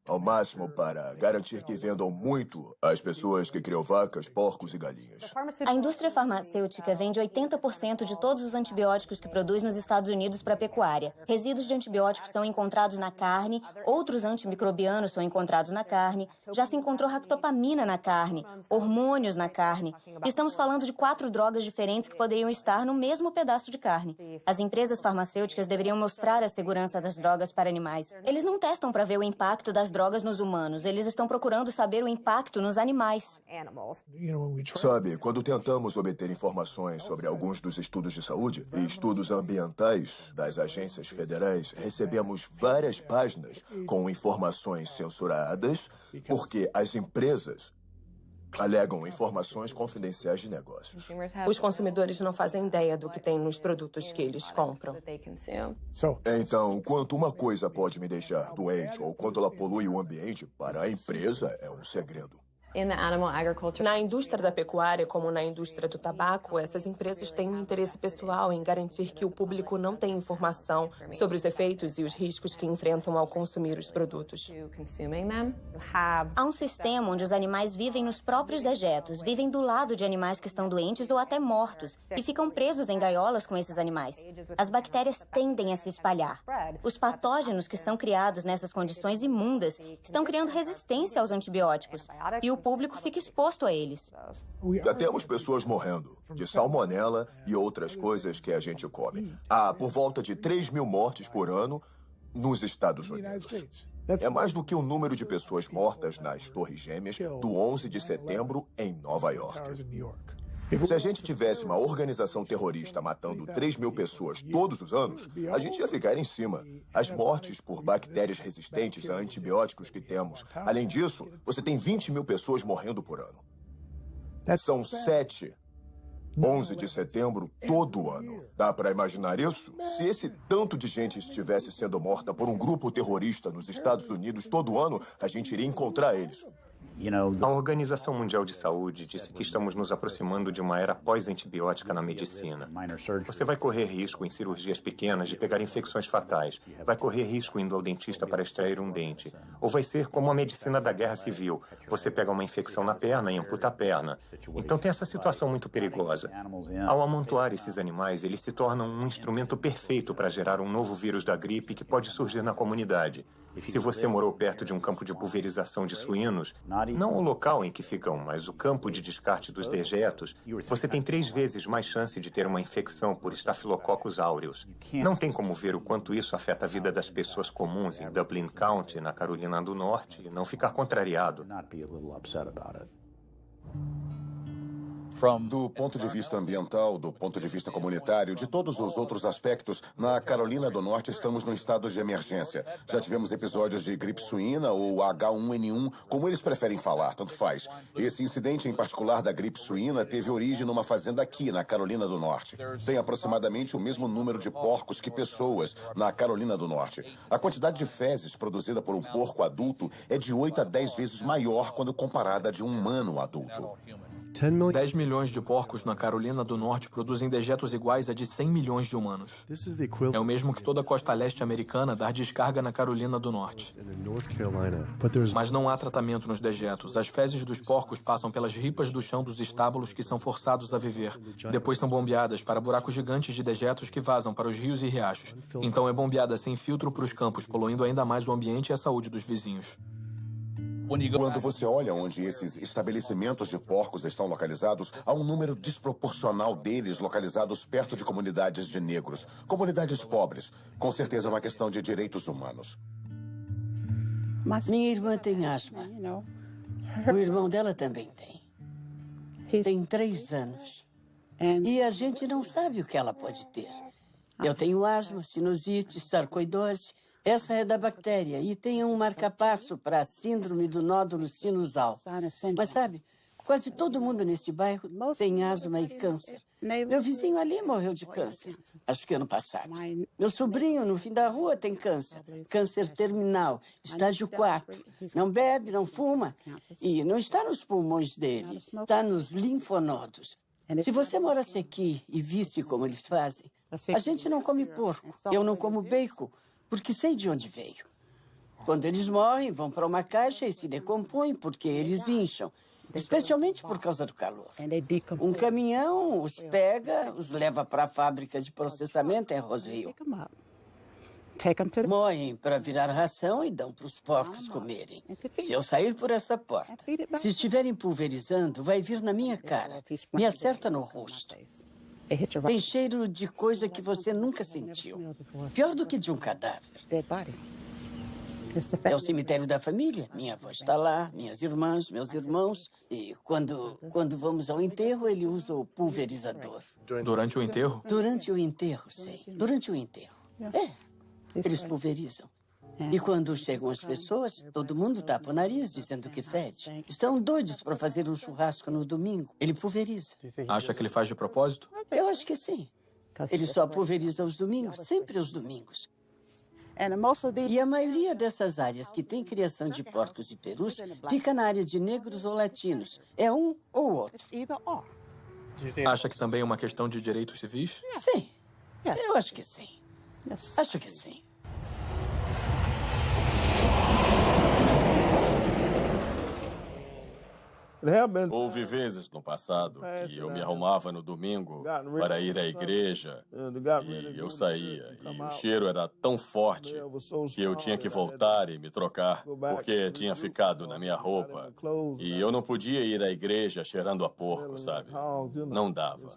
ao máximo para garantir que vendam muito às pessoas que criam vacas, porcos e galinhas. A indústria farmacêutica vende 80% de todos os antibióticos que produz nos Estados Unidos para a pecuária. Resíduos de antibióticos são encontrados na carne, outros antimicrobianos são encontrados na carne, já se encontrou ractopamina na carne, hormônios na carne. Estamos falando de 4 drogas diferentes que poderiam estar no mesmo pedaço de carne. As empresas farmacêuticas deveriam mostrar a segurança das drogas para animais. Eles não testam para ver o impacto das drogas drogas nos humanos. Eles estão procurando saber o impacto nos animais. Sabe, quando tentamos obter informações sobre alguns dos estudos de saúde e estudos ambientais das agências federais, recebemos várias páginas com informações censuradas porque as empresas alegam informações confidenciais de negócios. Os consumidores não fazem ideia do que tem nos produtos que eles compram. Então, quanto uma coisa pode me deixar doente ou quanto ela polui o ambiente, para a empresa é um segredo. Na indústria da pecuária, como na indústria do tabaco, essas empresas têm um interesse pessoal em garantir que o público não tenha informação sobre os efeitos e os riscos que enfrentam ao consumir os produtos. Há um sistema onde os animais vivem nos próprios dejetos, vivem do lado de animais que estão doentes ou até mortos e ficam presos em gaiolas com esses animais. As bactérias tendem a se espalhar. Os patógenos que são criados nessas condições imundas estão criando resistência aos antibióticos e o público fica exposto a eles. Já temos pessoas morrendo de salmonela e outras coisas que a gente come. Há por volta de 3.000 mortes por ano nos Estados Unidos. É mais do que o número de pessoas mortas nas Torres Gêmeas do 11 de setembro em Nova York. Se a gente tivesse uma organização terrorista matando 3.000 pessoas todos os anos, a gente ia ficar em cima. As mortes por bactérias resistentes a antibióticos que temos. Além disso, você tem 20.000 pessoas morrendo por ano. São 7, 11 de setembro todo ano. Dá para imaginar isso? Se esse tanto de gente estivesse sendo morta por um grupo terrorista nos Estados Unidos todo ano, a gente iria encontrar eles. A Organização Mundial de Saúde disse que estamos nos aproximando de uma era pós-antibiótica na medicina. Você vai correr risco em cirurgias pequenas de pegar infecções fatais. Vai correr risco indo ao dentista para extrair um dente. Ou vai ser como a medicina da Guerra Civil. Você pega uma infecção na perna e amputa a perna. Então tem essa situação muito perigosa. Ao amontoar esses animais, eles se tornam um instrumento perfeito para gerar um novo vírus da gripe que pode surgir na comunidade. Se você morou perto de um campo de pulverização de suínos, não o local em que ficam, mas o campo de descarte dos dejetos, você tem 3 vezes mais chance de ter uma infecção por Staphylococcus aureus. Não tem como ver o quanto isso afeta a vida das pessoas comuns em Dublin County, na Carolina do Norte, e não ficar contrariado. Do ponto de vista ambiental, do ponto de vista comunitário, de todos os outros aspectos, na Carolina do Norte estamos num estado de emergência. Já tivemos episódios de gripe suína ou H1N1, como eles preferem falar, tanto faz. Esse incidente em particular da gripe suína teve origem numa fazenda aqui, na Carolina do Norte. Tem aproximadamente o mesmo número de porcos que pessoas na Carolina do Norte. A quantidade de fezes produzida por um porco adulto é de 8 a 10 vezes maior quando comparada a de um humano adulto. 10 milhões de porcos na Carolina do Norte produzem dejetos iguais a de 100 milhões de humanos. É o mesmo que toda a costa leste americana dar descarga na Carolina do Norte. Mas não há tratamento nos dejetos. As fezes dos porcos passam pelas ripas do chão dos estábulos que são forçados a viver. Depois são bombeadas para buracos gigantes de dejetos que vazam para os rios e riachos. Então é bombeada sem filtro para os campos, poluindo ainda mais o ambiente e a saúde dos vizinhos. Quando você olha onde esses estabelecimentos de porcos estão localizados, há um número desproporcional deles localizados perto de comunidades de negros, comunidades pobres. Com certeza é uma questão de direitos humanos. Minha irmã tem asma. O irmão dela também tem. Tem 3 anos. E a gente não sabe o que ela pode ter. Eu tenho asma, sinusite, sarcoidose. Essa é da bactéria e tem um marcapasso para a síndrome do nódulo sinusal. Mas sabe, quase todo mundo nesse bairro tem asma e câncer. Meu vizinho ali morreu de câncer, acho que ano passado. Meu sobrinho no fim da rua tem câncer, câncer terminal, estágio 4. Não bebe, não fuma e não está nos pulmões dele, está nos linfonodos. Se você morasse aqui e visse como eles fazem, a gente não come porco, eu não como bacon, porque sei de onde veio. Quando eles morrem, vão para uma caixa e se decompõem porque eles incham, especialmente por causa do calor. Um caminhão os pega, os leva para a fábrica de processamento em Roseville. Moem para virar ração e dão para os porcos comerem. Se eu sair por essa porta, se estiverem pulverizando, vai vir na minha cara, me acerta no rosto. Tem cheiro de coisa que você nunca sentiu. Pior do que de um cadáver. É o cemitério da família. Minha avó está lá, minhas irmãs, meus irmãos. E quando vamos ao enterro, ele usa o pulverizador. Durante o enterro? Durante o enterro, sim. Durante o enterro. Eles pulverizam. E quando chegam as pessoas, todo mundo tapa o nariz dizendo que fede. Estão doidos para fazer um churrasco no domingo. Ele pulveriza. Acha que ele faz de propósito? Eu acho que sim. Ele só pulveriza aos domingos, sempre aos domingos. E a maioria dessas áreas que tem criação de porcos e perus fica na área de negros ou latinos. É um ou outro. Acha que também é uma questão de direitos civis? Sim. Eu acho que sim. Acho que sim. Houve vezes no passado que eu me arrumava no domingo para ir à igreja e eu saía. E o cheiro era tão forte que eu tinha que voltar e me trocar porque tinha ficado na minha roupa. E eu não podia ir à igreja cheirando a porco, sabe? Não dava.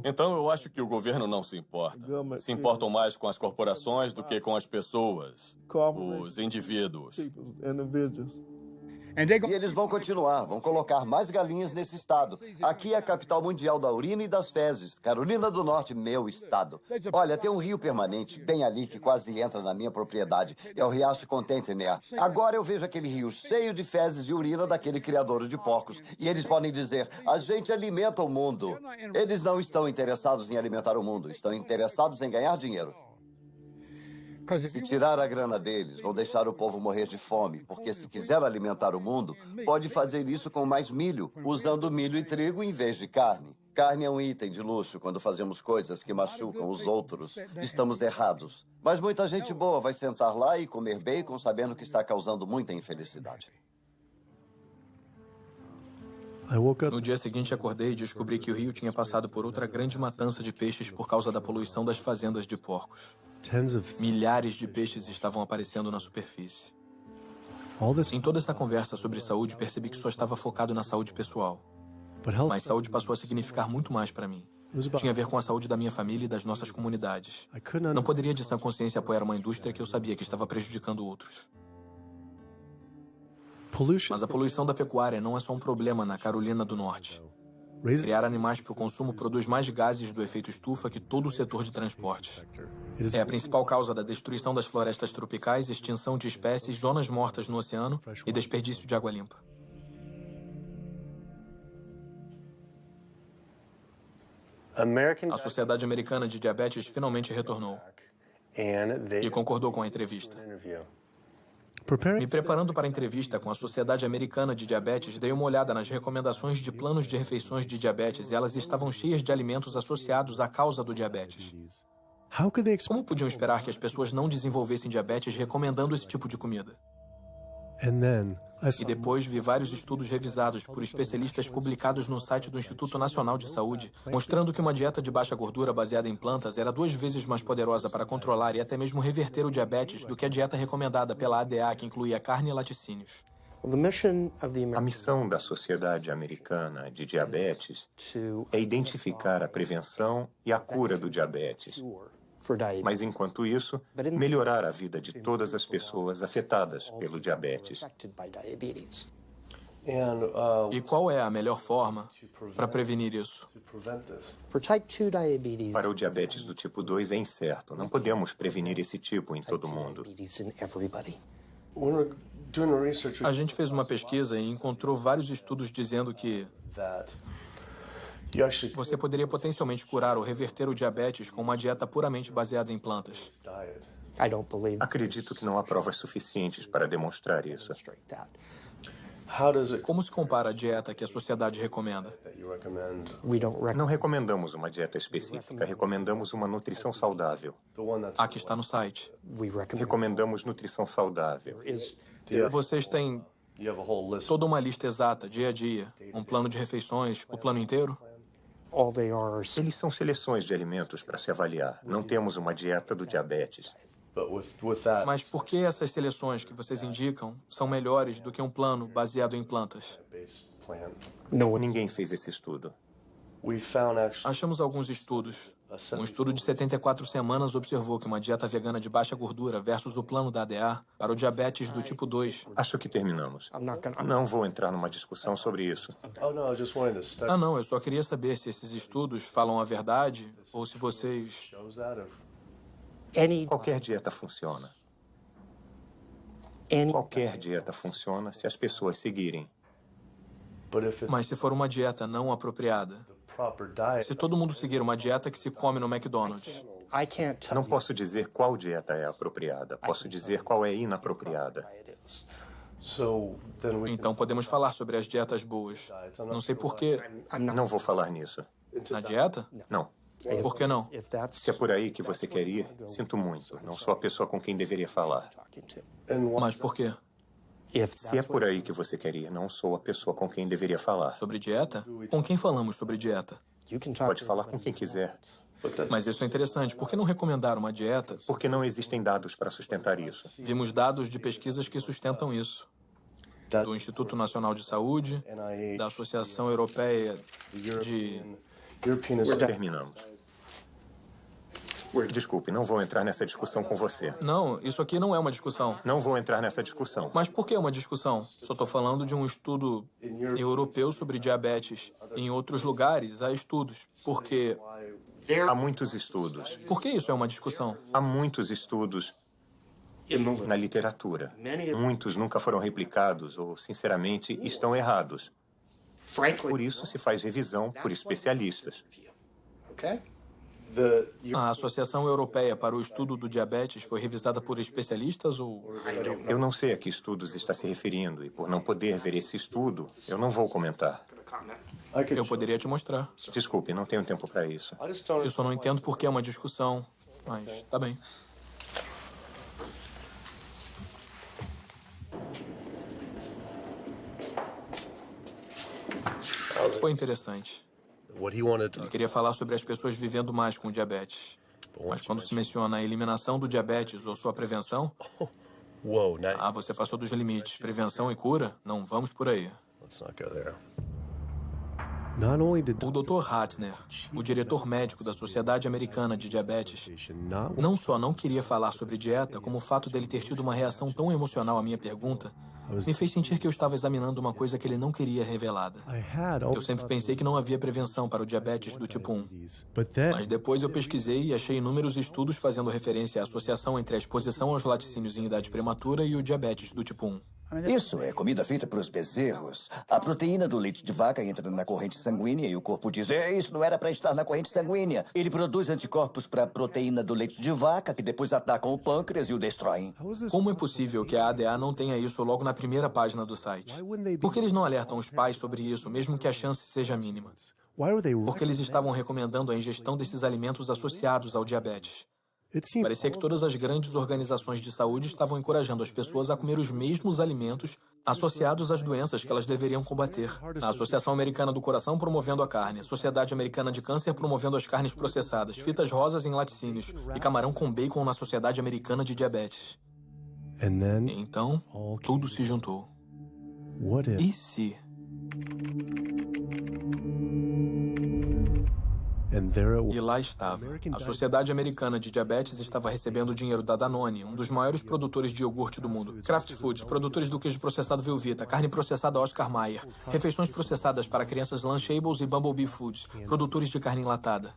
Então eu acho que o governo não se importa. Se importam mais com as corporações do que com as pessoas, os indivíduos. E eles vão continuar, vão colocar mais galinhas nesse estado. Aqui é a capital mundial da urina e das fezes. Carolina do Norte, meu estado. Olha, tem um rio permanente bem ali que quase entra na minha propriedade. É o Riacho Contentner. Agora eu vejo aquele rio cheio de fezes e urina daquele criador de porcos. E eles podem dizer, a gente alimenta o mundo. Eles não estão interessados em alimentar o mundo, estão interessados em ganhar dinheiro. Se tirar a grana deles, vão deixar o povo morrer de fome, porque se quiser alimentar o mundo, pode fazer isso com mais milho, usando milho e trigo em vez de carne. Carne é um item de luxo quando fazemos coisas que machucam os outros. Estamos errados. Mas muita gente boa vai sentar lá e comer bacon sabendo que está causando muita infelicidade. No dia seguinte, acordei e descobri que o rio tinha passado por outra grande matança de peixes por causa da poluição das fazendas de porcos. Milhares de peixes estavam aparecendo na superfície. Em toda essa conversa sobre saúde, percebi que só estava focado na saúde pessoal. Mas saúde passou a significar muito mais para mim. Tinha a ver com a saúde da minha família e das nossas comunidades. Não poderia, de sã consciência, apoiar uma indústria que eu sabia que estava prejudicando outros. Mas a poluição da pecuária não é só um problema na Carolina do Norte. Criar animais para o consumo produz mais gases do efeito estufa que todo o setor de transportes. É a principal causa da destruição das florestas tropicais, extinção de espécies, zonas mortas no oceano e desperdício de água limpa. A Sociedade Americana de Diabetes finalmente retornou e concordou com a entrevista. Me preparando para a entrevista com a Sociedade Americana de Diabetes, dei uma olhada nas recomendações de planos de refeições de diabetes e elas estavam cheias de alimentos associados à causa do diabetes. Como podiam esperar que as pessoas não desenvolvessem diabetes recomendando esse tipo de comida? E depois vi vários estudos revisados por especialistas publicados no site do Instituto Nacional de Saúde, mostrando que uma dieta de baixa gordura baseada em plantas era 2 vezes mais poderosa para controlar e até mesmo reverter o diabetes do que a dieta recomendada pela ADA, que incluía carne e laticínios. A missão da Sociedade Americana de Diabetes é identificar a prevenção e a cura do diabetes. Mas, enquanto isso, melhorar a vida de todas as pessoas afetadas pelo diabetes. E qual é a melhor forma para prevenir isso? Para o diabetes do tipo 2 é incerto. Não podemos prevenir esse tipo em todo mundo. A gente fez uma pesquisa e encontrou vários estudos dizendo que você poderia potencialmente curar ou reverter o diabetes com uma dieta puramente baseada em plantas. Acredito que não há provas suficientes para demonstrar isso. Como se compara a dieta que a sociedade recomenda? Não recomendamos uma dieta específica, recomendamos uma nutrição saudável. A que está no site. Recomendamos nutrição saudável. Vocês têm toda uma lista exata, dia a dia, um plano de refeições, o plano inteiro? Eles são seleções de alimentos para se avaliar. Não temos uma dieta do diabetes. Mas por que essas seleções que vocês indicam são melhores do que um plano baseado em plantas? Ninguém fez esse estudo. Achamos alguns estudos Um estudo de 74 semanas observou que uma dieta vegana de baixa gordura versus o plano da ADA para o diabetes do tipo 2... Acho que terminamos. Não vou entrar numa discussão sobre isso. Ah, não, eu só queria saber se esses estudos falam a verdade ou se vocês... Qualquer dieta funciona. Qualquer dieta funciona se as pessoas seguirem. Mas se for uma dieta não apropriada, se todo mundo seguir uma dieta que se come no McDonald's... Não posso dizer qual dieta é apropriada. Posso dizer qual é inapropriada. Então podemos falar sobre as dietas boas. Não sei por quê. Não vou falar nisso. Na dieta? Não. Por que não? Se é por aí que você quer ir, sinto muito. Não sou a pessoa com quem deveria falar. Mas por quê? Se é por aí que você quer ir, não sou a pessoa com quem deveria falar. Sobre dieta? Com quem falamos sobre dieta? Pode falar com quem quiser. Mas isso é interessante. Por que não recomendar uma dieta? Porque não existem dados para sustentar isso. Vimos dados de pesquisas que sustentam isso. Do Instituto Nacional de Saúde, da Associação Europeia de... Terminamos. Desculpe, não vou entrar nessa discussão com você. Não, isso aqui não é uma discussão. Não vou entrar nessa discussão. Mas por que uma discussão? Só estou falando de um estudo europeu sobre diabetes. Em outros lugares, há estudos. Porque... Há muitos estudos. Por que isso é uma discussão? Há muitos estudos na literatura. Muitos nunca foram replicados ou, sinceramente, estão errados. Por isso se faz revisão por especialistas. A Associação Europeia para o Estudo do Diabetes foi revisada por especialistas ou... Eu não sei a que estudos está se referindo e, por não poder ver esse estudo, eu não vou comentar. Eu poderia te mostrar. Desculpe, não tenho tempo para isso. Eu só não entendo por que é uma discussão, mas tá bem. Foi interessante. Ele queria falar sobre as pessoas vivendo mais com diabetes. Mas quando se menciona a eliminação do diabetes ou sua prevenção... Ah, você passou dos limites. Prevenção e cura? Não vamos por aí. O Dr. Ratner, o diretor médico da Sociedade Americana de Diabetes, não só não queria falar sobre dieta, como o fato dele ter tido uma reação tão emocional à minha pergunta me fez sentir que eu estava examinando uma coisa que ele não queria revelada. Eu sempre pensei que não havia prevenção para o diabetes do tipo 1. Mas depois eu pesquisei e achei inúmeros estudos fazendo referência à associação entre a exposição aos laticínios em idade prematura e o diabetes do tipo 1. Isso é comida feita para os bezerros. A proteína do leite de vaca entra na corrente sanguínea e o corpo diz: isso não era para estar na corrente sanguínea. Ele produz anticorpos para a proteína do leite de vaca, que depois atacam o pâncreas e o destroem. Como é possível que a ADA não tenha isso logo na primeira página do site? Por que eles não alertam os pais sobre isso, mesmo que a chance seja mínima? Porque eles estavam recomendando a ingestão desses alimentos associados ao diabetes. Parecia que todas as grandes organizações de saúde estavam encorajando as pessoas a comer os mesmos alimentos associados às doenças que elas deveriam combater. A Associação Americana do Coração promovendo a carne, a Sociedade Americana de Câncer promovendo as carnes processadas, fitas rosas em laticínios e camarão com bacon na Sociedade Americana de Diabetes. E então, tudo se juntou. E se... E lá estava. A Sociedade Americana de Diabetes estava recebendo dinheiro da Danone, um dos maiores produtores de iogurte do mundo. Kraft Foods, produtores do queijo processado Velveeta, carne processada Oscar Mayer, refeições processadas para crianças Lunchables e Bumblebee Foods, produtores de carne enlatada.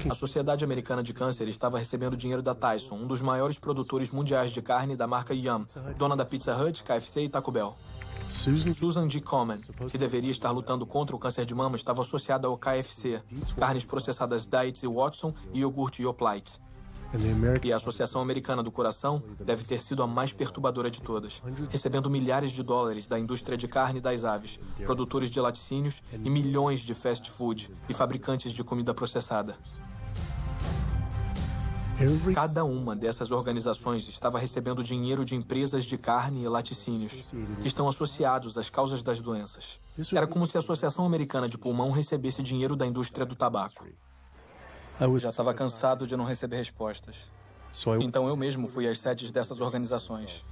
A Sociedade Americana de Câncer estava recebendo dinheiro da Tyson, um dos maiores produtores mundiais de carne da marca Yum, dona da Pizza Hut, KFC e Taco Bell. Susan G. Komen, que deveria estar lutando contra o câncer de mama, estava associada ao KFC, carnes processadas Diets e Watson e iogurte Yoplait. E a Associação Americana do Coração deve ter sido a mais perturbadora de todas, recebendo milhares de dólares da indústria de carne das aves, produtores de laticínios e milhões de fast food e fabricantes de comida processada. Cada uma dessas organizações estava recebendo dinheiro de empresas de carne e laticínios, que estão associados às causas das doenças. Era como se a Associação Americana de Pulmão recebesse dinheiro da indústria do tabaco. Já estava cansado de não receber respostas. Então eu mesmo fui às sedes dessas organizações.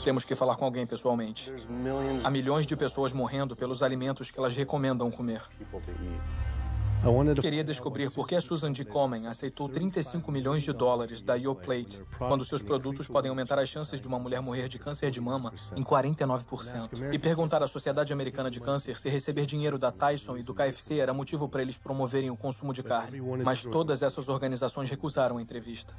Temos que falar com alguém pessoalmente. Há milhões de pessoas morrendo pelos alimentos que elas recomendam comer. Queria descobrir por que a Susan G. Komen aceitou 35 milhões de dólares da Yoplait, quando seus produtos podem aumentar as chances de uma mulher morrer de câncer de mama em 49%. E perguntar à Sociedade Americana de Câncer se receber dinheiro da Tyson e do KFC era motivo para eles promoverem o consumo de carne. Mas todas essas organizações recusaram a entrevista.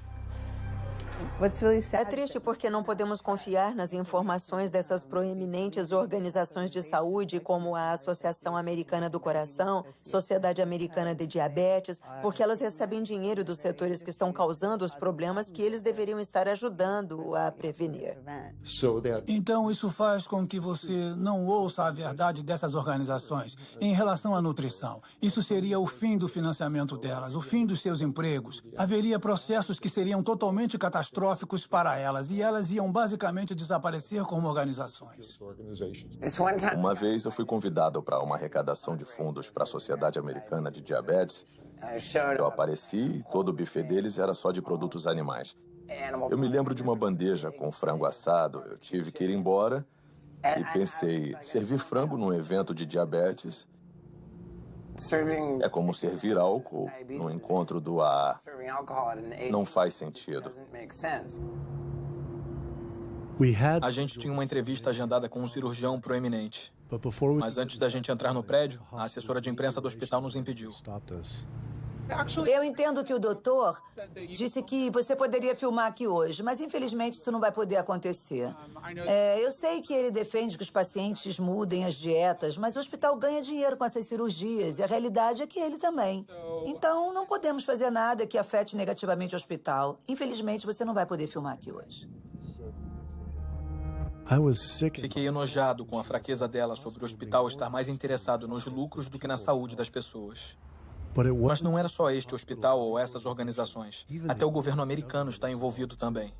É triste porque não podemos confiar nas informações dessas proeminentes organizações de saúde, como a Associação Americana do Coração, Sociedade Americana de Diabetes, porque elas recebem dinheiro dos setores que estão causando os problemas que eles deveriam estar ajudando a prevenir. Então, isso faz com que você não ouça a verdade dessas organizações em relação à nutrição. Isso seria o fim do financiamento delas, o fim dos seus empregos. Haveria processos que seriam totalmente catastróficos para elas, e elas iam basicamente desaparecer como organizações. Uma vez eu fui convidado para uma arrecadação de fundos para a Sociedade Americana de Diabetes. Eu apareci e todo o buffet deles era só de produtos animais. Eu me lembro de uma bandeja com frango assado. Eu tive que ir embora e pensei, servir frango num evento de diabetes é como servir álcool no encontro do AA. Não faz sentido. A gente tinha uma entrevista agendada com um cirurgião proeminente. Mas antes da gente entrar no prédio, a assessora de imprensa do hospital nos impediu. Eu entendo que o doutor disse que você poderia filmar aqui hoje, mas infelizmente isso não vai poder acontecer. Eu sei que ele defende que os pacientes mudem as dietas, mas o hospital ganha dinheiro com essas cirurgias e a realidade é que ele também. Então, não podemos fazer nada que afete negativamente o hospital. Infelizmente, você não vai poder filmar aqui hoje. Fiquei enojado com a fraqueza dela sobre o hospital estar mais interessado nos lucros do que na saúde das pessoas. Mas não era só este hospital ou essas organizações. Até o governo americano está envolvido também.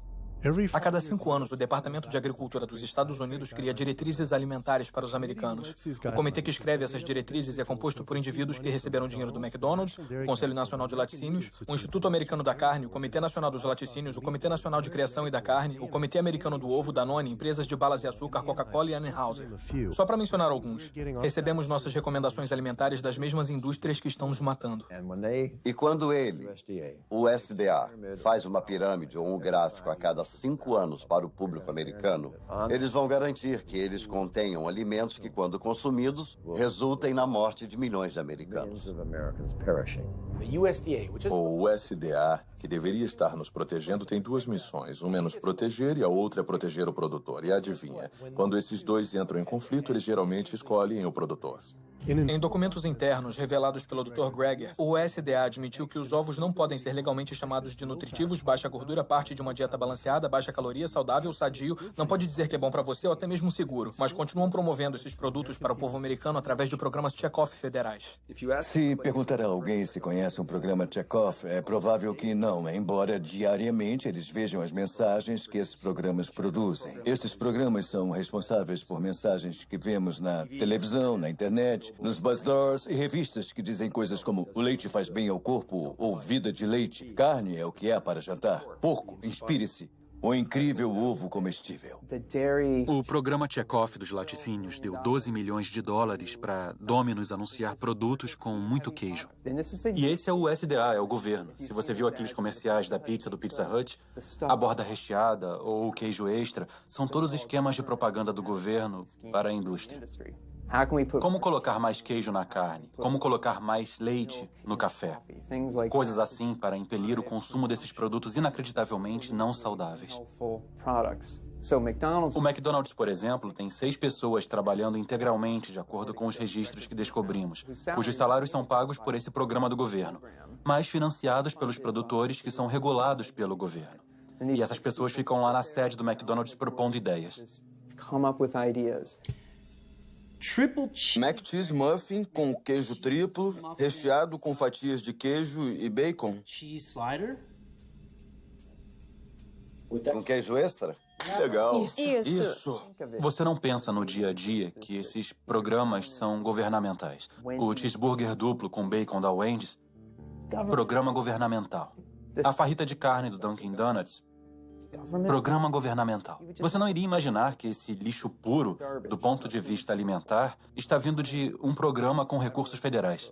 A cada 5 anos, o Departamento de Agricultura dos Estados Unidos cria diretrizes alimentares para os americanos. O comitê que escreve essas diretrizes é composto por indivíduos que receberam dinheiro do McDonald's, o Conselho Nacional de Laticínios, o Instituto Americano da Carne, o Comitê Nacional dos Laticínios, o Comitê Nacional de Criação e da Carne, o Comitê Americano do Ovo, Danone, empresas de balas e açúcar, Coca-Cola e Anheuser. Só para mencionar alguns. Recebemos nossas recomendações alimentares das mesmas indústrias que estão nos matando. E quando ele, o SDA, faz uma pirâmide ou um gráfico a cada 5 anos para o público americano, eles vão garantir que eles contenham alimentos que, quando consumidos, resultem na morte de milhões de americanos. O USDA, que deveria estar nos protegendo, tem 2 missões. Uma é nos proteger e a outra é proteger o produtor. E adivinha, quando esses dois entram em conflito, eles geralmente escolhem o produtor. Em documentos internos revelados pelo Dr. Greger, o USDA admitiu que os ovos não podem ser legalmente chamados de nutritivos, baixa gordura, parte de uma dieta balanceada, baixa caloria, saudável, sadio, não pode dizer que é bom para você ou até mesmo seguro, mas continuam promovendo esses produtos para o povo americano através de programas check-off federais. Se perguntar a alguém se conhece um programa check-off, é provável que não, embora diariamente eles vejam as mensagens que esses programas produzem. Esses programas são responsáveis por mensagens que vemos na televisão, na internet, nos bazaars e revistas que dizem coisas como o leite faz bem ao corpo ou vida de leite, carne é o que é para jantar, porco, inspire-se, o incrível ovo comestível. O programa Check-Off dos laticínios deu 12 milhões de dólares para Domino's anunciar produtos com muito queijo. E esse é o USDA, é o governo. Se você viu aqueles comerciais da pizza do Pizza Hut, a borda recheada ou o queijo extra, são todos esquemas de propaganda do governo para a indústria. Como colocar mais queijo na carne? Como colocar mais leite no café? Coisas assim para impelir o consumo desses produtos inacreditavelmente não saudáveis. O McDonald's, por exemplo, tem 6 pessoas trabalhando integralmente de acordo com os registros que descobrimos, cujos salários são pagos por esse programa do governo, mas financiados pelos produtores que são regulados pelo governo. E essas pessoas ficam lá na sede do McDonald's propondo ideias. Mac Cheese Muffin com queijo triplo, recheado com fatias de queijo e bacon. Com queijo extra? Legal. Isso. Você não pensa no dia a dia que esses programas são governamentais. O cheeseburger duplo com bacon da Wendy's, programa governamental. A farrita de carne do Dunkin' Donuts, Programa governamental. Você não iria imaginar que esse lixo puro, do ponto de vista alimentar, está vindo de um programa com recursos federais.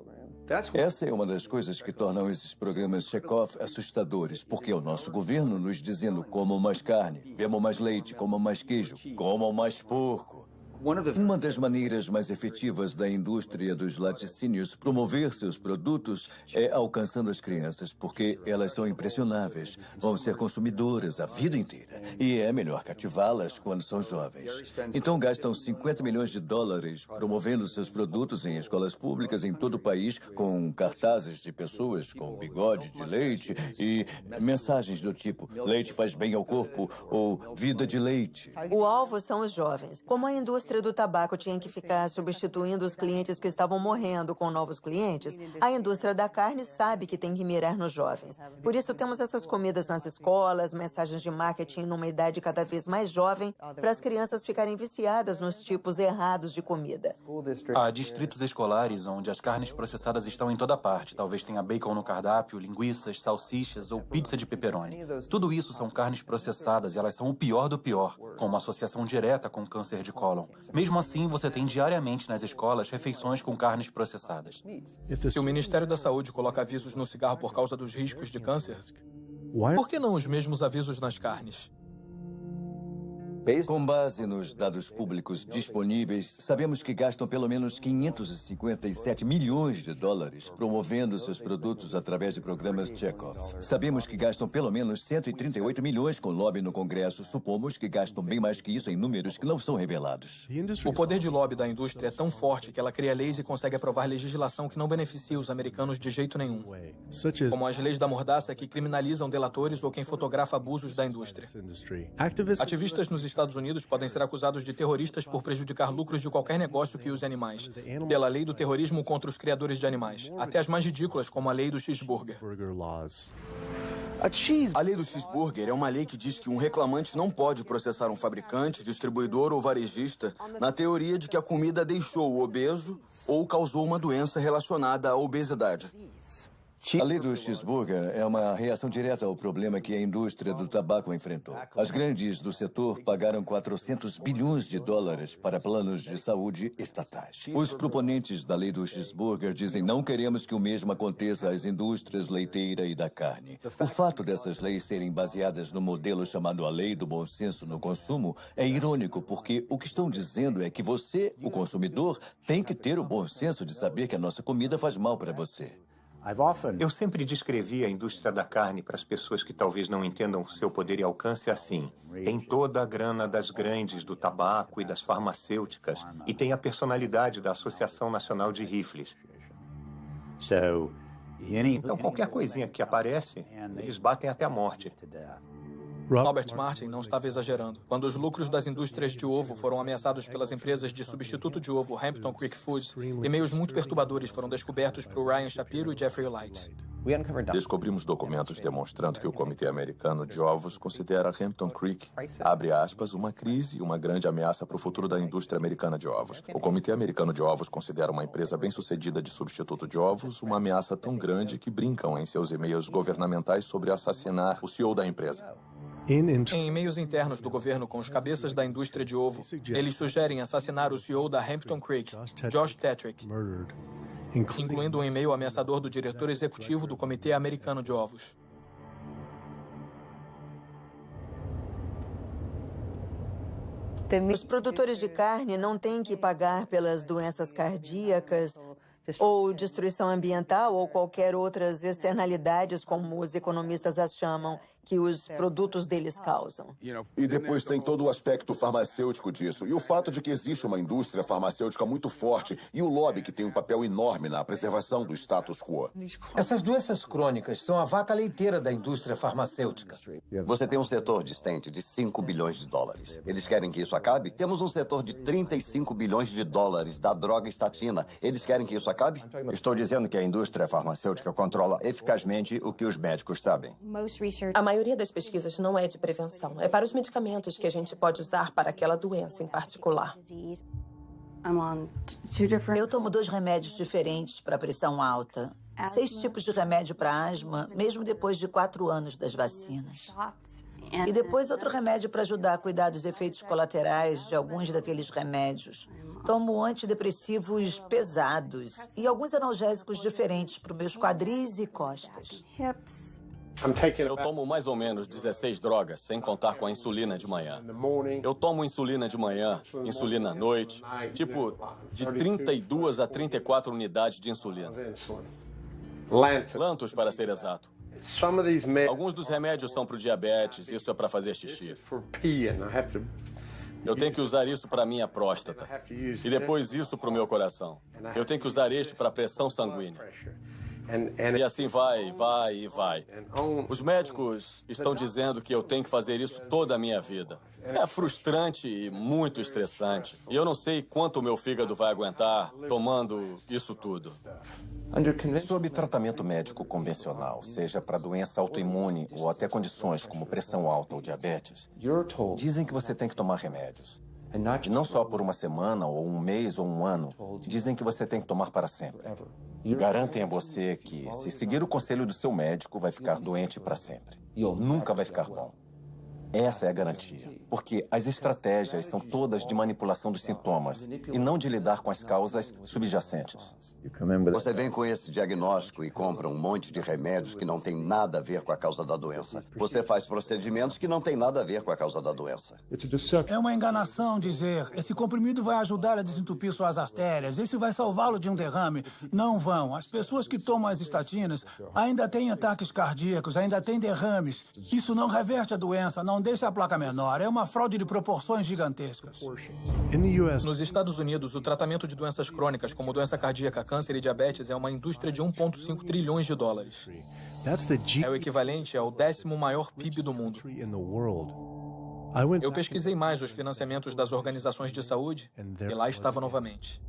Essa é uma das coisas que tornam esses programas Chekhov assustadores, porque é o nosso governo nos dizendo comam mais carne, bebam mais leite, comam mais queijo, comam mais porco. Uma das maneiras mais efetivas da indústria dos laticínios promover seus produtos é alcançando as crianças, porque elas são impressionáveis, vão ser consumidoras a vida inteira, e é melhor cativá-las quando são jovens. Então gastam 50 milhões de dólares promovendo seus produtos em escolas públicas em todo o país, com cartazes de pessoas com bigode de leite e mensagens do tipo leite faz bem ao corpo ou vida de leite. O alvo são os jovens. Como a indústria do tabaco tinha que ficar substituindo os clientes que estavam morrendo com novos clientes, a indústria da carne sabe que tem que mirar nos jovens. Por isso temos essas comidas nas escolas, mensagens de marketing numa idade cada vez mais jovem, para as crianças ficarem viciadas nos tipos errados de comida. Há distritos escolares onde as carnes processadas estão em toda parte. Talvez tenha bacon no cardápio, linguiças, salsichas ou pizza de pepperoni. Tudo isso são carnes processadas e elas são o pior do pior, com uma associação direta com câncer de cólon. Mesmo assim, você tem diariamente nas escolas refeições com carnes processadas. Se o Ministério da Saúde coloca avisos no cigarro por causa dos riscos de câncer, por que não os mesmos avisos nas carnes? Com base nos dados públicos disponíveis, sabemos que gastam pelo menos 557 milhões de dólares promovendo seus produtos através de programas Chekhov. Sabemos que gastam pelo menos 138 milhões com lobby no Congresso. Supomos que gastam bem mais que isso em números que não são revelados. O poder de lobby da indústria é tão forte que ela cria leis e consegue aprovar legislação que não beneficia os americanos de jeito nenhum. Como as leis da mordaça que criminalizam delatores ou quem fotografa abusos da indústria. Ativistas nos Estados Unidos podem ser acusados de terroristas por prejudicar lucros de qualquer negócio que use animais, pela lei do terrorismo contra os criadores de animais, até as mais ridículas, como a lei do cheeseburger. A lei do cheeseburger é uma lei que diz que um reclamante não pode processar um fabricante, distribuidor ou varejista na teoria de que a comida deixou o obeso ou causou uma doença relacionada à obesidade. A lei do cheeseburger é uma reação direta ao problema que a indústria do tabaco enfrentou. As grandes do setor pagaram 400 bilhões de dólares para planos de saúde estatais. Os proponentes da lei do cheeseburger dizem não queremos que o mesmo aconteça às indústrias leiteira e da carne. O fato dessas leis serem baseadas no modelo chamado a lei do bom senso no consumo é irônico, porque o que estão dizendo é que você, o consumidor, tem que ter o bom senso de saber que a nossa comida faz mal para você. Eu sempre descrevi a indústria da carne para as pessoas que talvez não entendam seu poder e alcance assim. Tem toda a grana das grandes do tabaco e das farmacêuticas e tem a personalidade da Associação Nacional de Rifles. Então, qualquer coisinha que aparece, eles batem até a morte. Robert Martin não estava exagerando. Quando os lucros das indústrias de ovo foram ameaçados pelas empresas de substituto de ovo Hampton Creek Foods, e-mails muito perturbadores foram descobertos por Ryan Shapiro e Jeffrey Light. Descobrimos documentos demonstrando que o Comitê Americano de Ovos considera Hampton Creek, abre aspas, uma crise e uma grande ameaça para o futuro da indústria americana de ovos. O Comitê Americano de Ovos considera uma empresa bem-sucedida de substituto de ovos uma ameaça tão grande que brincam em seus e-mails governamentais sobre assassinar o CEO da empresa. Em e-mails internos do governo com os cabeças da indústria de ovo, eles sugerem assassinar o CEO da Hampton Creek, Josh Tetrick, incluindo um e-mail ameaçador do diretor executivo do Comitê Americano de Ovos. Os produtores de carne não têm que pagar pelas doenças cardíacas ou destruição ambiental ou qualquer outras externalidades, como os economistas as chamam, que os produtos deles causam. E depois tem todo o aspecto farmacêutico disso. E o fato de que existe uma indústria farmacêutica muito forte e o lobby que tem um papel enorme na preservação do status quo. Essas doenças crônicas são a vaca leiteira da indústria farmacêutica. Você tem um setor de stent de 5 bilhões de dólares. Eles querem que isso acabe? Temos um setor de 35 bilhões de dólares da droga estatina. Eles querem que isso acabe? Estou dizendo que a indústria farmacêutica controla eficazmente o que os médicos sabem. A maioria das pesquisas não é de prevenção. É para os medicamentos que a gente pode usar para aquela doença em particular. Eu tomo 2 remédios diferentes para pressão alta. 6 tipos de remédio para asma, mesmo depois de 4 anos das vacinas. E depois outro remédio para ajudar a cuidar dos efeitos colaterais de alguns daqueles remédios. Tomo antidepressivos pesados e alguns analgésicos diferentes para os meus quadris e costas. Eu tomo mais ou menos 16 drogas, sem contar com a insulina de manhã. Eu tomo insulina de manhã, insulina à noite, tipo de 32 a 34 unidades de insulina. Lantus, para ser exato. Alguns dos remédios são para o diabetes, isso é para fazer xixi. Eu tenho que usar isso para minha próstata. E depois isso para o meu coração. Eu tenho que usar este para a pressão sanguínea. E assim vai, vai e vai. Os médicos estão dizendo que eu tenho que fazer isso toda a minha vida. É frustrante e muito estressante. E eu não sei quanto o meu fígado vai aguentar tomando isso tudo. Sob tratamento médico convencional, seja para doença autoimune ou até condições como pressão alta ou diabetes, dizem que você tem que tomar remédios. E não só por uma semana, ou um mês, ou um ano. Dizem que você tem que tomar para sempre. Garantem a você que, se seguir o conselho do seu médico, vai ficar doente para sempre. Nunca vai ficar bom. Essa é a garantia, porque as estratégias são todas de manipulação dos sintomas e não de lidar com as causas subjacentes. Você vem com esse diagnóstico e compra um monte de remédios que não tem nada a ver com a causa da doença. Você faz procedimentos que não tem nada a ver com a causa da doença. É uma enganação dizer, esse comprimido vai ajudar a desentupir suas artérias, esse vai salvá-lo de um derrame. Não vão. As pessoas que tomam as estatinas ainda têm ataques cardíacos, ainda têm derrames. Isso não reverte a doença, não deixa a placa menor. É uma fraude de proporções gigantescas. Nos Estados Unidos, o tratamento de doenças crônicas, como doença cardíaca, câncer e diabetes, é uma indústria de 1,5 trilhões de dólares. É o equivalente ao 10º maior PIB do mundo. Eu pesquisei mais os financiamentos das organizações de saúde e lá estava novamente.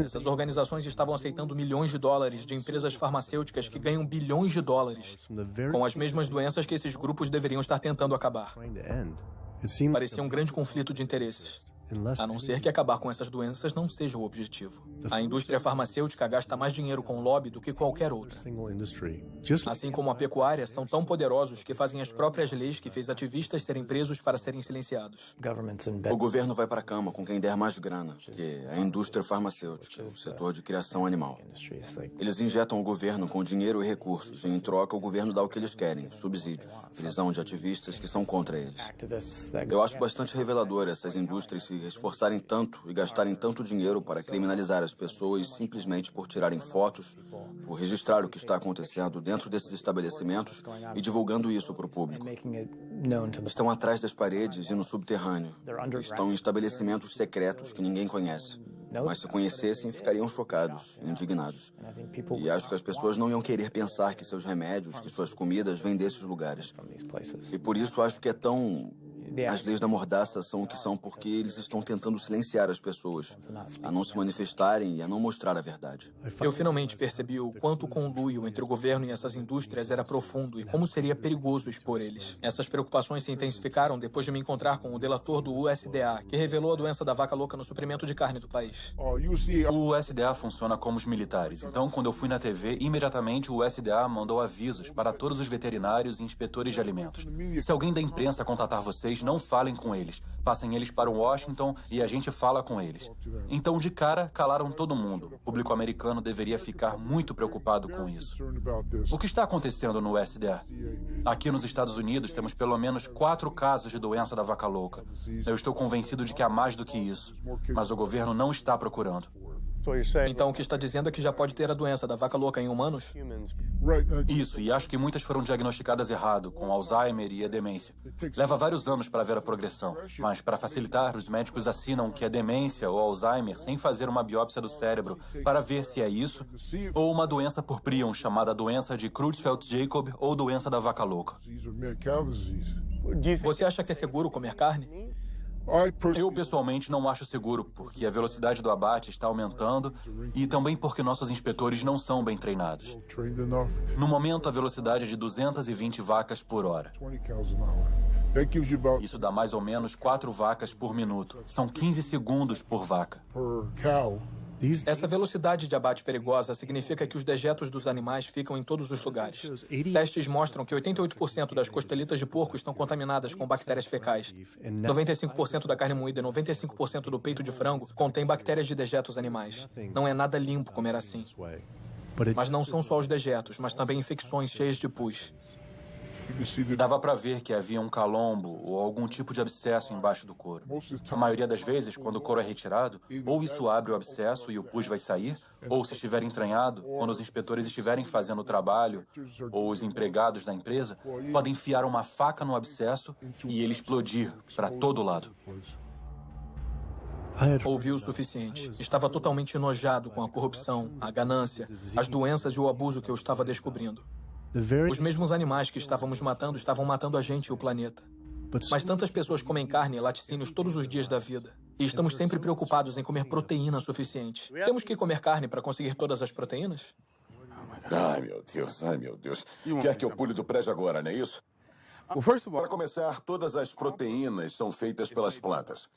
Essas organizações estavam aceitando milhões de dólares de empresas farmacêuticas que ganham bilhões de dólares com as mesmas doenças que esses grupos deveriam estar tentando acabar. Parecia um grande conflito de interesses. A não ser que acabar com essas doenças não seja o objetivo. A indústria farmacêutica gasta mais dinheiro com lobby do que qualquer outra. Assim como a pecuária, são tão poderosos que fazem as próprias leis que fez ativistas serem presos para serem silenciados. O governo vai para a cama com quem der mais grana, que é a indústria farmacêutica, o setor de criação animal. Eles injetam o governo com dinheiro e recursos, e em troca o governo dá o que eles querem, subsídios, prisão de ativistas que são contra eles. Eu acho bastante revelador essas indústrias se esforçarem tanto e gastarem tanto dinheiro para criminalizar as pessoas simplesmente por tirarem fotos, por registrar o que está acontecendo dentro desses estabelecimentos e divulgando isso para o público. Estão atrás das paredes e no subterrâneo. Estão em estabelecimentos secretos que ninguém conhece. Mas se conhecessem, ficariam chocados, indignados. E acho que as pessoas não iam querer pensar que seus remédios, que suas comidas vêm desses lugares. E por isso acho que é tão... As leis da mordaça são o que são porque eles estão tentando silenciar as pessoas, a não se manifestarem e a não mostrar a verdade. Eu finalmente percebi o quanto o conluio entre o governo e essas indústrias era profundo e como seria perigoso expor eles. Essas preocupações se intensificaram depois de me encontrar com o delator do USDA, que revelou a doença da vaca louca no suprimento de carne do país. O USDA funciona como os militares. Então, quando eu fui na TV, imediatamente o USDA mandou avisos para todos os veterinários e inspetores de alimentos. Se alguém da imprensa contatar vocês, não falem com eles. Passem eles para Washington e a gente fala com eles. Então, de cara, calaram todo mundo. O público americano deveria ficar muito preocupado com isso. O que está acontecendo no USDA? Aqui nos Estados Unidos, temos pelo menos 4 casos de doença da vaca louca. Eu estou convencido de que há mais do que isso. Mas o governo não está procurando. Então, o que está dizendo é que já pode ter a doença da vaca louca em humanos? Isso, e acho que muitas foram diagnosticadas errado, com Alzheimer e a demência. Leva vários anos para ver a progressão, mas para facilitar, os médicos assinam que é demência ou Alzheimer sem fazer uma biópsia do cérebro para ver se é isso ou uma doença por prion chamada doença de Creutzfeldt-Jakob ou doença da vaca louca. Você acha que é seguro comer carne? Eu, pessoalmente, não acho seguro, porque a velocidade do abate está aumentando e também porque nossos inspetores não são bem treinados. No momento, a velocidade é de 220 vacas por hora. Isso dá mais ou menos 4 vacas por minuto. São 15 segundos por vaca. Essa velocidade de abate perigosa significa que os dejetos dos animais ficam em todos os lugares. Testes mostram que 88% das costelitas de porco estão contaminadas com bactérias fecais. 95% da carne moída e 95% do peito de frango contém bactérias de dejetos animais. Não é nada limpo comer assim. Mas não são só os dejetos, mas também infecções cheias de pus. Dava para ver que havia um calombo ou algum tipo de abscesso embaixo do couro. A maioria das vezes, quando o couro é retirado, ou isso abre o abscesso e o pus vai sair, ou se estiver entranhado, quando os inspetores estiverem fazendo o trabalho, ou os empregados da empresa, podem enfiar uma faca no abscesso e ele explodir para todo lado. Ouvi o suficiente. Estava totalmente enojado com a corrupção, a ganância, as doenças e o abuso que eu estava descobrindo. Os mesmos animais que estávamos matando estavam matando a gente e o planeta. Mas tantas pessoas comem carne e laticínios todos os dias da vida. E estamos sempre preocupados em comer proteína suficiente. Temos que comer carne para conseguir todas as proteínas? Ai, meu Deus, ai, meu Deus. Quer que eu pule do prédio agora, não é isso? Para começar, todas as proteínas são feitas pelas plantas.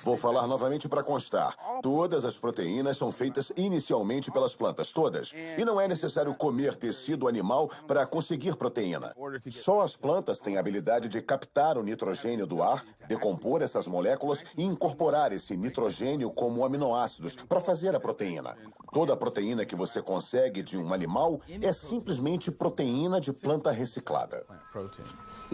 Vou falar novamente para constar. Todas as proteínas são feitas inicialmente pelas plantas, todas. E não é necessário comer tecido animal para conseguir proteína. Só as plantas têm a habilidade de captar o nitrogênio do ar, decompor essas moléculas e incorporar esse nitrogênio como aminoácidos para fazer a proteína. Toda a proteína que você consegue de um animal é simplesmente proteína de planta reciclada.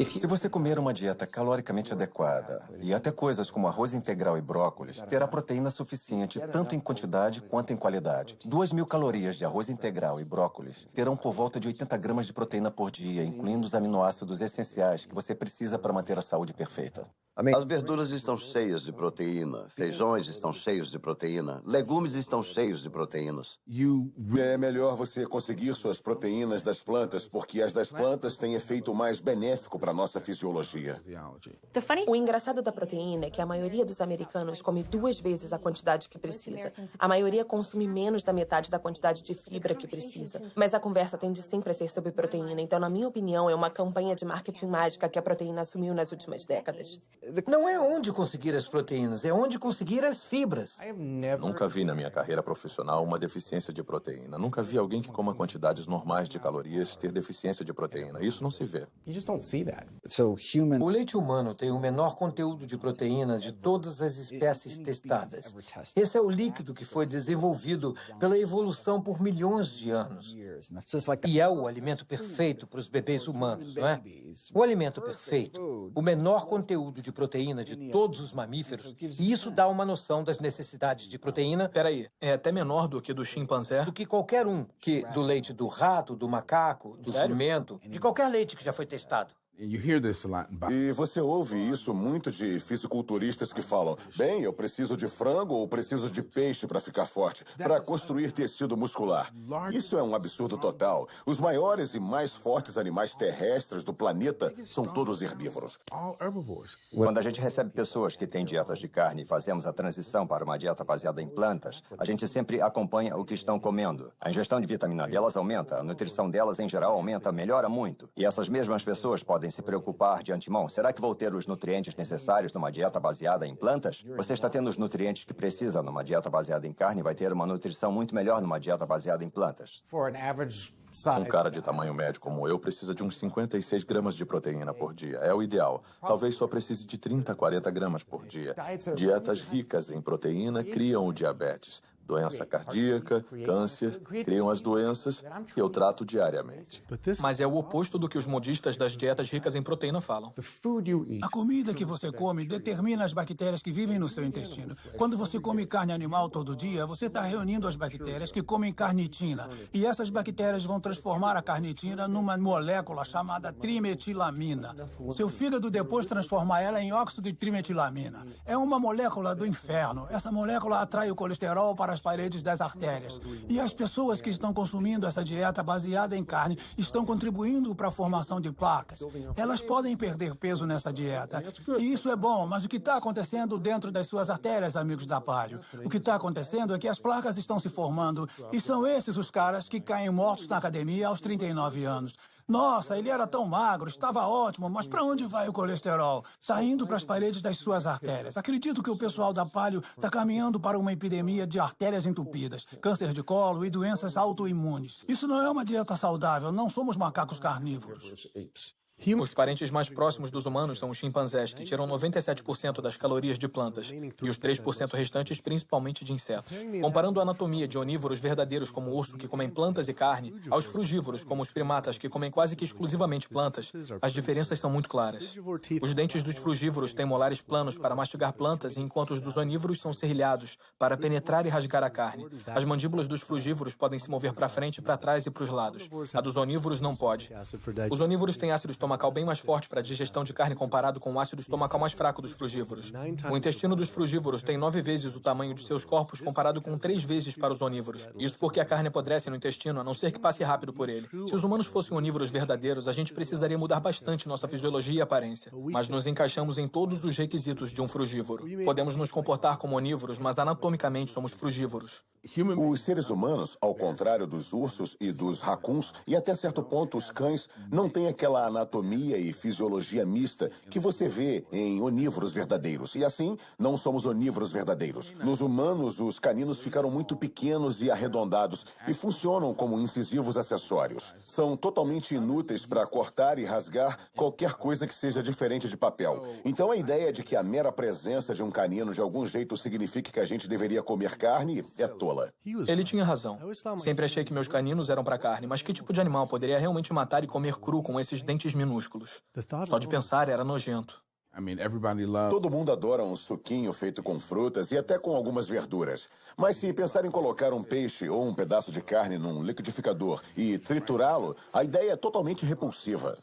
Se você comer uma dieta caloricamente adequada e até coisas como arroz integral e brócolis, terá proteína suficiente tanto em quantidade quanto em qualidade. 2.000 calorias de arroz integral e brócolis terão por volta de 80 gramas de proteína por dia, incluindo os aminoácidos essenciais que você precisa para manter a saúde perfeita. As verduras estão cheias de proteína, feijões estão cheios de proteína, legumes estão cheios de proteínas. É melhor você conseguir suas proteínas das plantas, porque as das plantas têm efeito mais benéfico para a nossa fisiologia. O engraçado da proteína é que a maioria dos americanos come 2 vezes a quantidade que precisa. A maioria consome menos da metade da quantidade de fibra que precisa. Mas a conversa tende sempre a ser sobre proteína, então, na minha opinião, é uma campanha de marketing mágica que a proteína assumiu nas últimas décadas. Não é onde conseguir as proteínas, é onde conseguir as fibras. Nunca vi na minha carreira profissional uma deficiência de proteína. Nunca vi alguém que coma quantidades normais de calorias ter deficiência de proteína. Isso não se vê. O leite humano tem o menor conteúdo de proteína de todas as espécies testadas. Esse é o líquido que foi desenvolvido pela evolução por milhões de anos. E é o alimento perfeito para os bebês humanos, não é? O alimento perfeito, o menor conteúdo de proteína de todos os mamíferos, e isso dá uma noção das necessidades de proteína. Peraí, é até menor do que do chimpanzé? Do que qualquer um, que do leite do rato, do macaco, do jumento, de qualquer leite que já foi testado. E você ouve isso muito de fisiculturistas que falam: bem, eu preciso de frango ou preciso de peixe para ficar forte, para construir tecido muscular. Isso é um absurdo total. Os maiores e mais fortes animais terrestres do planeta são todos herbívoros. Quando a gente recebe pessoas que têm dietas de carne e fazemos a transição para uma dieta baseada em plantas, a gente sempre acompanha o que estão comendo. A ingestão de vitamina delas aumenta, a nutrição delas em geral aumenta, melhora muito. E essas mesmas pessoas podem se preocupar de antemão. Será que vou ter os nutrientes necessários numa dieta baseada em plantas? Você está tendo os nutrientes que precisa numa dieta baseada em carne e vai ter uma nutrição muito melhor numa dieta baseada em plantas. Um cara de tamanho médio como eu precisa de uns 56 gramas de proteína por dia. É o ideal. Talvez só precise de 30 a 40 gramas por dia. Dietas ricas em proteína criam o diabetes, doença cardíaca, câncer, criam as doenças que eu trato diariamente. Mas é o oposto do que os modistas das dietas ricas em proteína falam. A comida que você come determina as bactérias que vivem no seu intestino. Quando você come carne animal todo dia, você está reunindo as bactérias que comem carnitina. E essas bactérias vão transformar a carnitina numa molécula chamada trimetilamina. Seu fígado depois transforma ela em óxido de trimetilamina. É uma molécula do inferno. Essa molécula atrai o colesterol para as paredes das artérias. E as pessoas que estão consumindo essa dieta baseada em carne estão contribuindo para a formação de placas. Elas podem perder peso nessa dieta. E isso é bom, mas o que está acontecendo dentro das suas artérias, amigos da Paleo? O que está acontecendo é que as placas estão se formando e são esses os caras que caem mortos na academia aos 39 anos. Nossa, ele era tão magro, estava ótimo, mas para onde vai o colesterol? Está indo para as paredes das suas artérias. Acredito que o pessoal da Paleo está caminhando para uma epidemia de artérias entupidas, câncer de colo e doenças autoimunes. Isso não é uma dieta saudável, não somos macacos carnívoros. Os parentes mais próximos dos humanos são os chimpanzés, que tiram 97% das calorias de plantas, e os 3% restantes principalmente de insetos. Comparando a anatomia de onívoros verdadeiros como o urso, que comem plantas e carne, aos frugívoros, como os primatas, que comem quase que exclusivamente plantas, as diferenças são muito claras. Os dentes dos frugívoros têm molares planos para mastigar plantas, enquanto os dos onívoros são serrilhados para penetrar e rasgar a carne. As mandíbulas dos frugívoros podem se mover para frente, para trás e para os lados. A dos onívoros não pode. Os onívoros têm ácido estomacal bem mais forte para a digestão de carne comparado com o ácido estomacal mais fraco dos frugívoros. O intestino dos frugívoros tem 9 vezes o tamanho de seus corpos comparado com 3 vezes para os onívoros. Isso porque a carne apodrece no intestino, a não ser que passe rápido por ele. Se os humanos fossem onívoros verdadeiros, a gente precisaria mudar bastante nossa fisiologia e aparência. Mas nos encaixamos em todos os requisitos de um frugívoro. Podemos nos comportar como onívoros, mas anatomicamente somos frugívoros. Os seres humanos, ao contrário dos ursos e dos racuns, e até certo ponto os cães, não têm aquela anatomia e fisiologia mista que você vê em onívoros verdadeiros. E assim, não somos onívoros verdadeiros. Nos humanos, os caninos ficaram muito pequenos e arredondados e funcionam como incisivos acessórios. São totalmente inúteis para cortar e rasgar qualquer coisa que seja diferente de papel. Então a ideia de que a mera presença de um canino de algum jeito signifique que a gente deveria comer carne é tola. Ele tinha razão. Sempre achei que meus caninos eram para carne, mas que tipo de animal poderia realmente matar e comer cru com esses dentes minúsculos? Só de pensar era nojento. Todo mundo adora um suquinho feito com frutas e até com algumas verduras. Mas se pensar em colocar um peixe ou um pedaço de carne num liquidificador e triturá-lo, a ideia é totalmente repulsiva.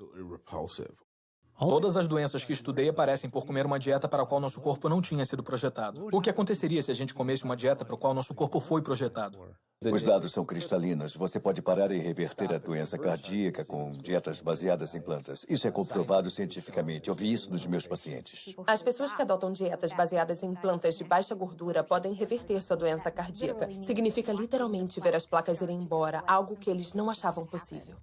Todas as doenças que estudei aparecem por comer uma dieta para a qual nosso corpo não tinha sido projetado. O que aconteceria se a gente comesse uma dieta para a qual nosso corpo foi projetado? Os dados são cristalinos. Você pode parar e reverter a doença cardíaca com dietas baseadas em plantas. Isso é comprovado cientificamente. Eu vi isso nos meus pacientes. As pessoas que adotam dietas baseadas em plantas de baixa gordura podem reverter sua doença cardíaca. Significa literalmente ver as placas irem embora, algo que eles não achavam possível.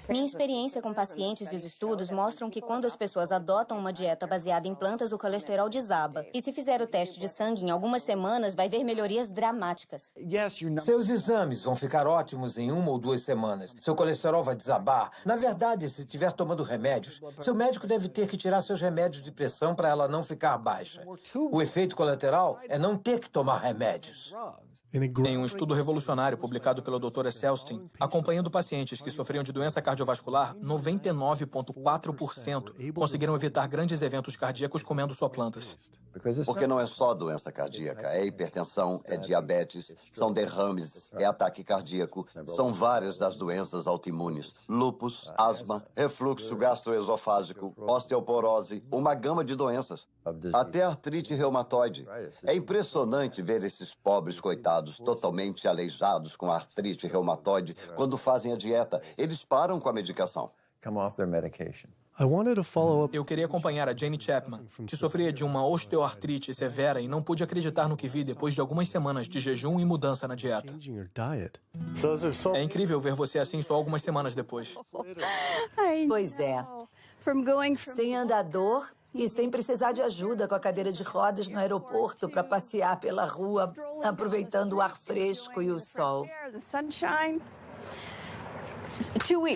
Minha experiência com pacientes e os estudos mostram que quando as pessoas adotam uma dieta baseada em plantas, o colesterol desaba. E se fizer o teste de sangue em algumas semanas, vai ver melhorias dramáticas. Seus exames vão ficar ótimos em 1 ou 2 semanas. Seu colesterol vai desabar. Na verdade, se estiver tomando remédios, seu médico deve ter que tirar seus remédios de pressão para ela não ficar baixa. O efeito colateral é não ter que tomar remédios. Em um estudo revolucionário publicado pelo Dr. Selstein, acompanhando pacientes que sofriam de doença cardiovascular, 99,4% conseguiram evitar grandes eventos cardíacos comendo só plantas. Porque não é só doença cardíaca, é hipertensão, é diabetes, são derrames, é ataque cardíaco, são várias das doenças autoimunes, lúpus, asma, refluxo gastroesofágico, osteoporose, uma gama de doenças, até artrite reumatoide. É impressionante ver esses pobres coitados totalmente aleijados com artrite reumatoide quando fazem a dieta. Eles param com a medicação. Eu queria acompanhar a Jane Chapman, que sofria de uma osteoartrite severa e não pude acreditar no que vi depois de algumas semanas de jejum e mudança na dieta. É incrível ver você assim só algumas semanas depois. Pois é. Sem andador e sem precisar de ajuda com a cadeira de rodas no aeroporto para passear pela rua, aproveitando o ar fresco e o sol.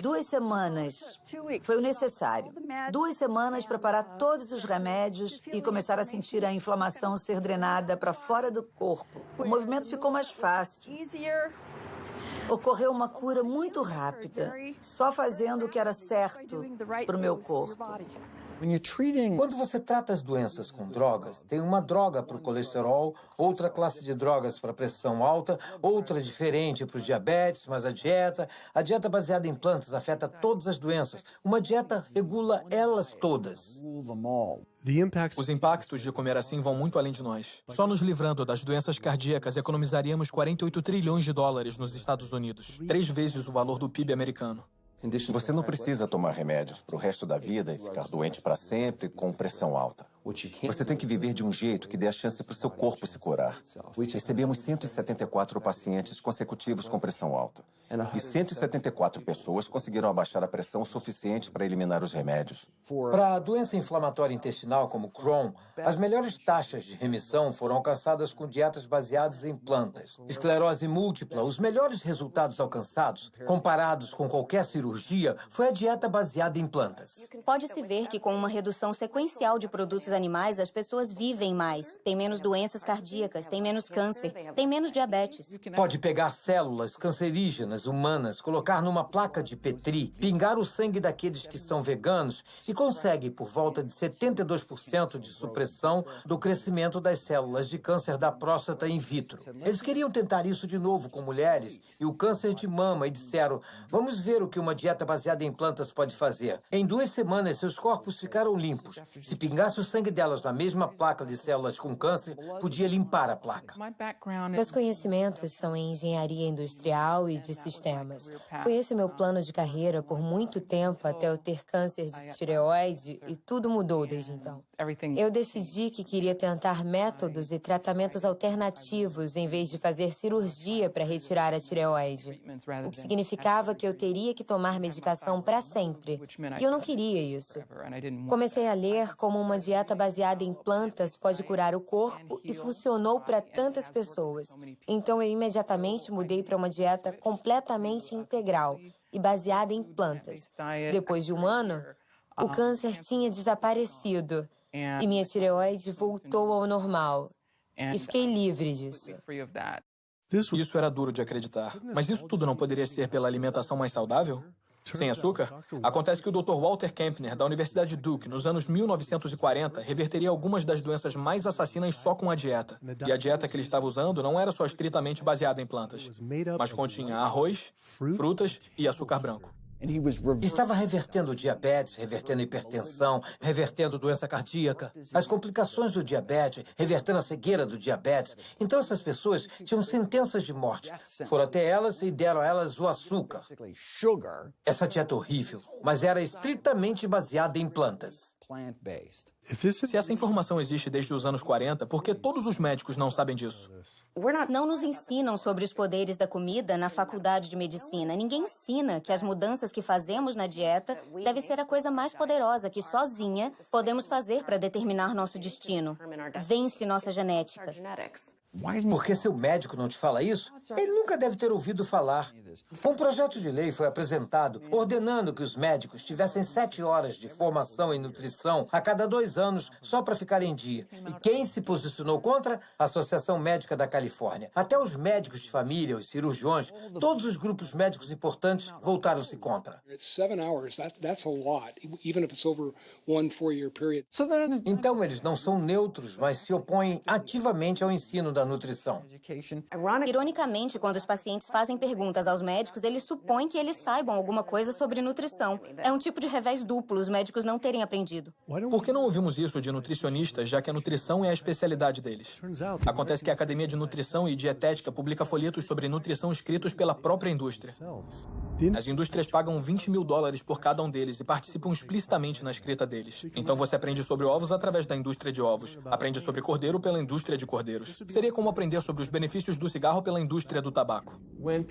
2 semanas foi o necessário. 2 semanas para parar todos os remédios e começar a sentir a inflamação ser drenada para fora do corpo. O movimento ficou mais fácil. Ocorreu uma cura muito rápida, só fazendo o que era certo para o meu corpo. Quando você trata as doenças com drogas, tem uma droga para o colesterol, outra classe de drogas para a pressão alta, outra diferente para o diabetes, mas a dieta baseada em plantas afeta todas as doenças. Uma dieta regula elas todas. Os impactos de comer assim vão muito além de nós. Só nos livrando das doenças cardíacas economizaríamos 48 trilhões de dólares nos Estados Unidos, 3 vezes o valor do PIB americano. Você não precisa tomar remédios para o resto da vida e ficar doente para sempre com pressão alta. Você tem que viver de um jeito que dê a chance para o seu corpo se curar. Recebemos 174 pacientes consecutivos com pressão alta. E 174 pessoas conseguiram abaixar a pressão o suficiente para eliminar os remédios. Para a doença inflamatória intestinal como Crohn, as melhores taxas de remissão foram alcançadas com dietas baseadas em plantas. Esclerose múltipla, os melhores resultados alcançados, comparados com qualquer cirurgia, foi a dieta baseada em plantas. Pode-se ver que com uma redução sequencial de produtos animais, as pessoas vivem mais, têm menos doenças cardíacas, têm menos câncer, têm menos diabetes. Pode pegar células cancerígenas humanas, colocar numa placa de Petri, pingar o sangue daqueles que são veganos e consegue por volta de 72% de supressão do crescimento das células de câncer da próstata in vitro. Eles queriam tentar isso de novo com mulheres e o câncer de mama e disseram, vamos ver o que uma dieta baseada em plantas pode fazer. Em 2 semanas, seus corpos ficaram limpos. Se pingasse o sangue delas na mesma placa de células com câncer, podia limpar a placa. Meus conhecimentos são em engenharia industrial e de sistemas. Foi esse meu plano de carreira por muito tempo até eu ter câncer de tireoide e tudo mudou desde então. Eu decidi que queria tentar métodos e tratamentos alternativos em vez de fazer cirurgia para retirar a tireoide, o que significava que eu teria que tomar medicação para sempre. E eu não queria isso. Comecei a ler como uma dieta baseada em plantas pode curar o corpo e funcionou para tantas pessoas. Então eu imediatamente mudei para uma dieta completamente integral e baseada em plantas. Depois de 1 ano, o câncer tinha desaparecido e minha tireoide voltou ao normal. E fiquei livre disso. Isso era duro de acreditar. Mas isso tudo não poderia ser pela alimentação mais saudável? Sem açúcar? Acontece que o Dr. Walter Kempner, da Universidade Duke, nos anos 1940, reverteria algumas das doenças mais assassinas só com a dieta. E a dieta que ele estava usando não era só estritamente baseada em plantas, mas continha arroz, frutas e açúcar branco. Estava revertendo diabetes, revertendo hipertensão, revertendo doença cardíaca, as complicações do diabetes, revertendo a cegueira do diabetes. Então essas pessoas tinham sentenças de morte. Foram até elas e deram a elas o açúcar. Essa dieta horrível, mas era estritamente baseada em plantas. Se essa informação existe desde os anos 40, por que todos os médicos não sabem disso? Não nos ensinam sobre os poderes da comida na faculdade de medicina. Ninguém ensina que as mudanças que fazemos na dieta deve ser a coisa mais poderosa que sozinha podemos fazer para determinar nosso destino. Vence nossa genética. Por que seu médico não te fala isso? Ele nunca deve ter ouvido falar. Um projeto de lei foi apresentado ordenando que os médicos tivessem 7 horas de formação em nutrição a cada 2 anos só para ficar em dia. E quem se posicionou contra? A Associação Médica da Califórnia. Até os médicos de família, os cirurgiões, todos os grupos médicos importantes voltaram-se contra. Então eles não são neutros, mas se opõem ativamente ao ensino da nutrição. Ironicamente, quando os pacientes fazem perguntas aos médicos, eles supõem que eles saibam alguma coisa sobre nutrição. É um tipo de revés duplo, os médicos não terem aprendido. Por que não ouvimos isso de nutricionistas, já que a nutrição é a especialidade deles? Acontece que a Academia de Nutrição e Dietética publica folhetos sobre nutrição escritos pela própria indústria. As indústrias pagam $20 mil por cada um deles e participam explicitamente na escrita deles. Então você aprende sobre ovos através da indústria de ovos, aprende sobre cordeiro pela indústria de cordeiros. Seria como aprender sobre os benefícios do cigarro pela indústria do tabaco.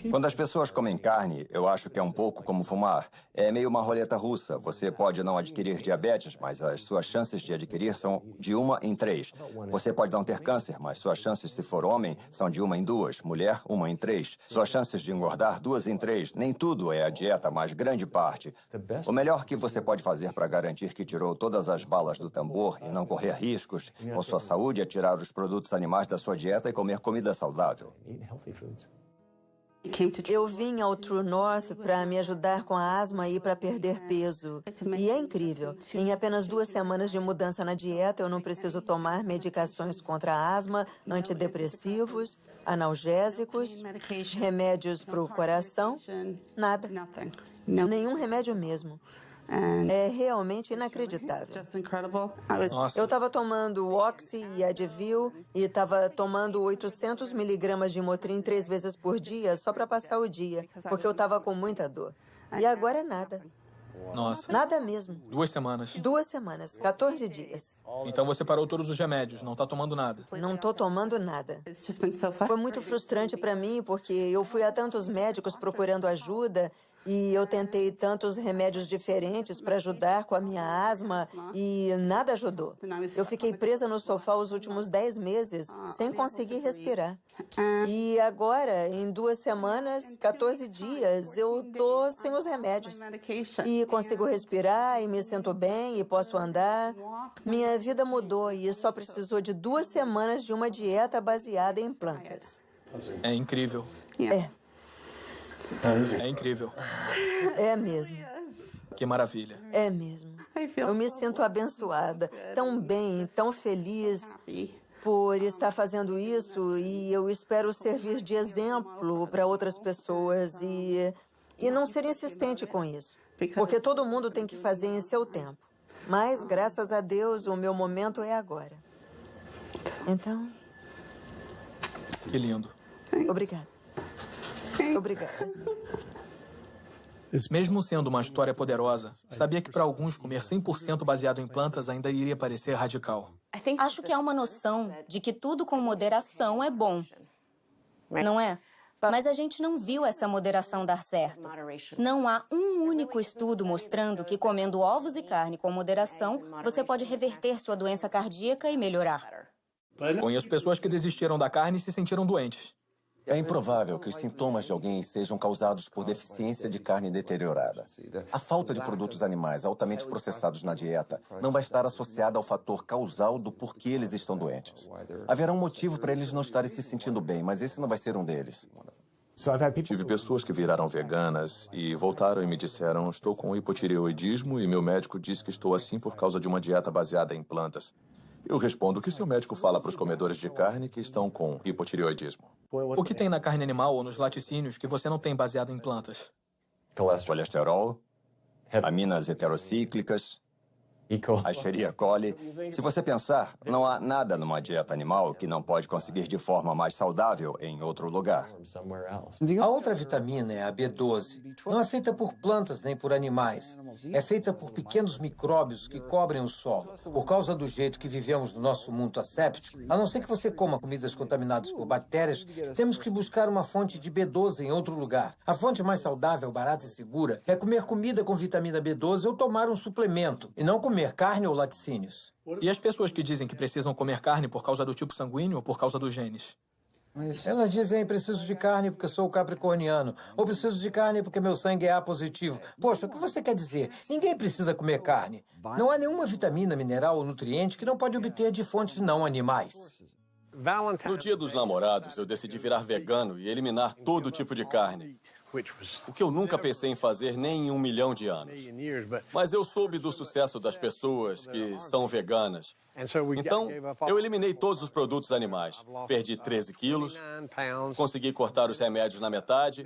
Quando as pessoas comem carne, eu acho que é um pouco como fumar. É meio uma roleta russa. Você pode não adquirir diabetes, mas as suas chances de adquirir são de 1 em 3. Você pode não ter câncer, mas suas chances, se for homem, são de 1 em 2. Mulher, 1 em 3. Suas chances de engordar, 2 em 3. Nem tudo é a dieta, mas grande parte. O melhor que você pode fazer para garantir que tirou todas as balas do tambor e não correr riscos com sua saúde é tirar os produtos animais da sua dieta e comer comida saudável. Eu vim ao True North para me ajudar com a asma e para perder peso. E é incrível. Em apenas 2 semanas de mudança na dieta, eu não preciso tomar medicações contra a asma, antidepressivos, analgésicos, remédios para o coração, nada. Nenhum remédio mesmo. É realmente inacreditável. Nossa. Eu estava tomando Oxy e Advil e estava tomando 800 miligramas de Motrin 3 vezes por dia só para passar o dia, porque eu estava com muita dor. E agora é nada. Nossa. Nada mesmo. 2 semanas. 2 semanas, 14 dias. Então você parou todos os remédios, não tá tomando nada. Não tô tomando nada. Foi muito frustrante para mim, porque eu fui a tantos médicos procurando ajuda e eu tentei tantos remédios diferentes para ajudar com a minha asma e nada ajudou. Eu fiquei presa no sofá os últimos 10 meses, sem conseguir respirar. E agora, em 2 semanas, 14 dias, eu tô sem os remédios. E consigo respirar, e me sinto bem, e posso andar. Minha vida mudou e só precisou de 2 semanas de uma dieta baseada em plantas. É incrível. É incrível. É mesmo. Que maravilha. É mesmo. Eu me sinto abençoada, tão bem, tão feliz por estar fazendo isso e eu espero servir de exemplo para outras pessoas e não ser insistente com isso, porque todo mundo tem que fazer em seu tempo. Mas, graças a Deus, o meu momento é agora. Então... Que lindo. Obrigada. Obrigada. Mesmo sendo uma história poderosa, sabia que para alguns comer 100% baseado em plantas ainda iria parecer radical. Acho que há uma noção de que tudo com moderação é bom, não é? Mas a gente não viu essa moderação dar certo. Não há um único estudo mostrando que comendo ovos e carne com moderação, você pode reverter sua doença cardíaca e melhorar. Conheço pessoas que desistiram da carne e se sentiram doentes. É improvável que os sintomas de alguém sejam causados por deficiência de carne deteriorada. A falta de produtos animais altamente processados na dieta não vai estar associada ao fator causal do porquê eles estão doentes. Haverá um motivo para eles não estarem se sentindo bem, mas esse não vai ser um deles. Tive pessoas que viraram veganas e voltaram e me disseram: estou com hipotireoidismo e meu médico disse que estou assim por causa de uma dieta baseada em plantas. Eu respondo que seu médico fala para os comedores de carne que estão com hipotireoidismo. O que tem na carne animal ou nos laticínios que você não tem baseado em plantas? Colesterol, aminas heterocíclicas, a Escherichia coli. Se você pensar, não há nada numa dieta animal que não pode conseguir de forma mais saudável em outro lugar. A outra vitamina é a B12. Não é feita por plantas nem por animais. É feita por pequenos micróbios que cobrem o solo. Por causa do jeito que vivemos no nosso mundo asséptico, a não ser que você coma comidas contaminadas por bactérias, temos que buscar uma fonte de B12 em outro lugar. A fonte mais saudável, barata e segura é comer comida com vitamina B12 ou tomar um suplemento, e não comer carne ou laticínios. E as pessoas que dizem que precisam comer carne por causa do tipo sanguíneo ou por causa dos genes? Elas dizem: preciso de carne porque sou capricorniano, ou preciso de carne porque meu sangue é A positivo. Poxa, o que você quer dizer? Ninguém precisa comer carne. Não há nenhuma vitamina, mineral ou nutriente que não pode obter de fontes não animais. No Dia dos Namorados, eu decidi virar vegano e eliminar todo tipo de carne. O que eu nunca pensei em fazer nem em 1 milhão de anos. Mas eu soube do sucesso das pessoas que são veganas. Então, eu eliminei todos os produtos animais. Perdi 13 quilos, consegui cortar os remédios na metade,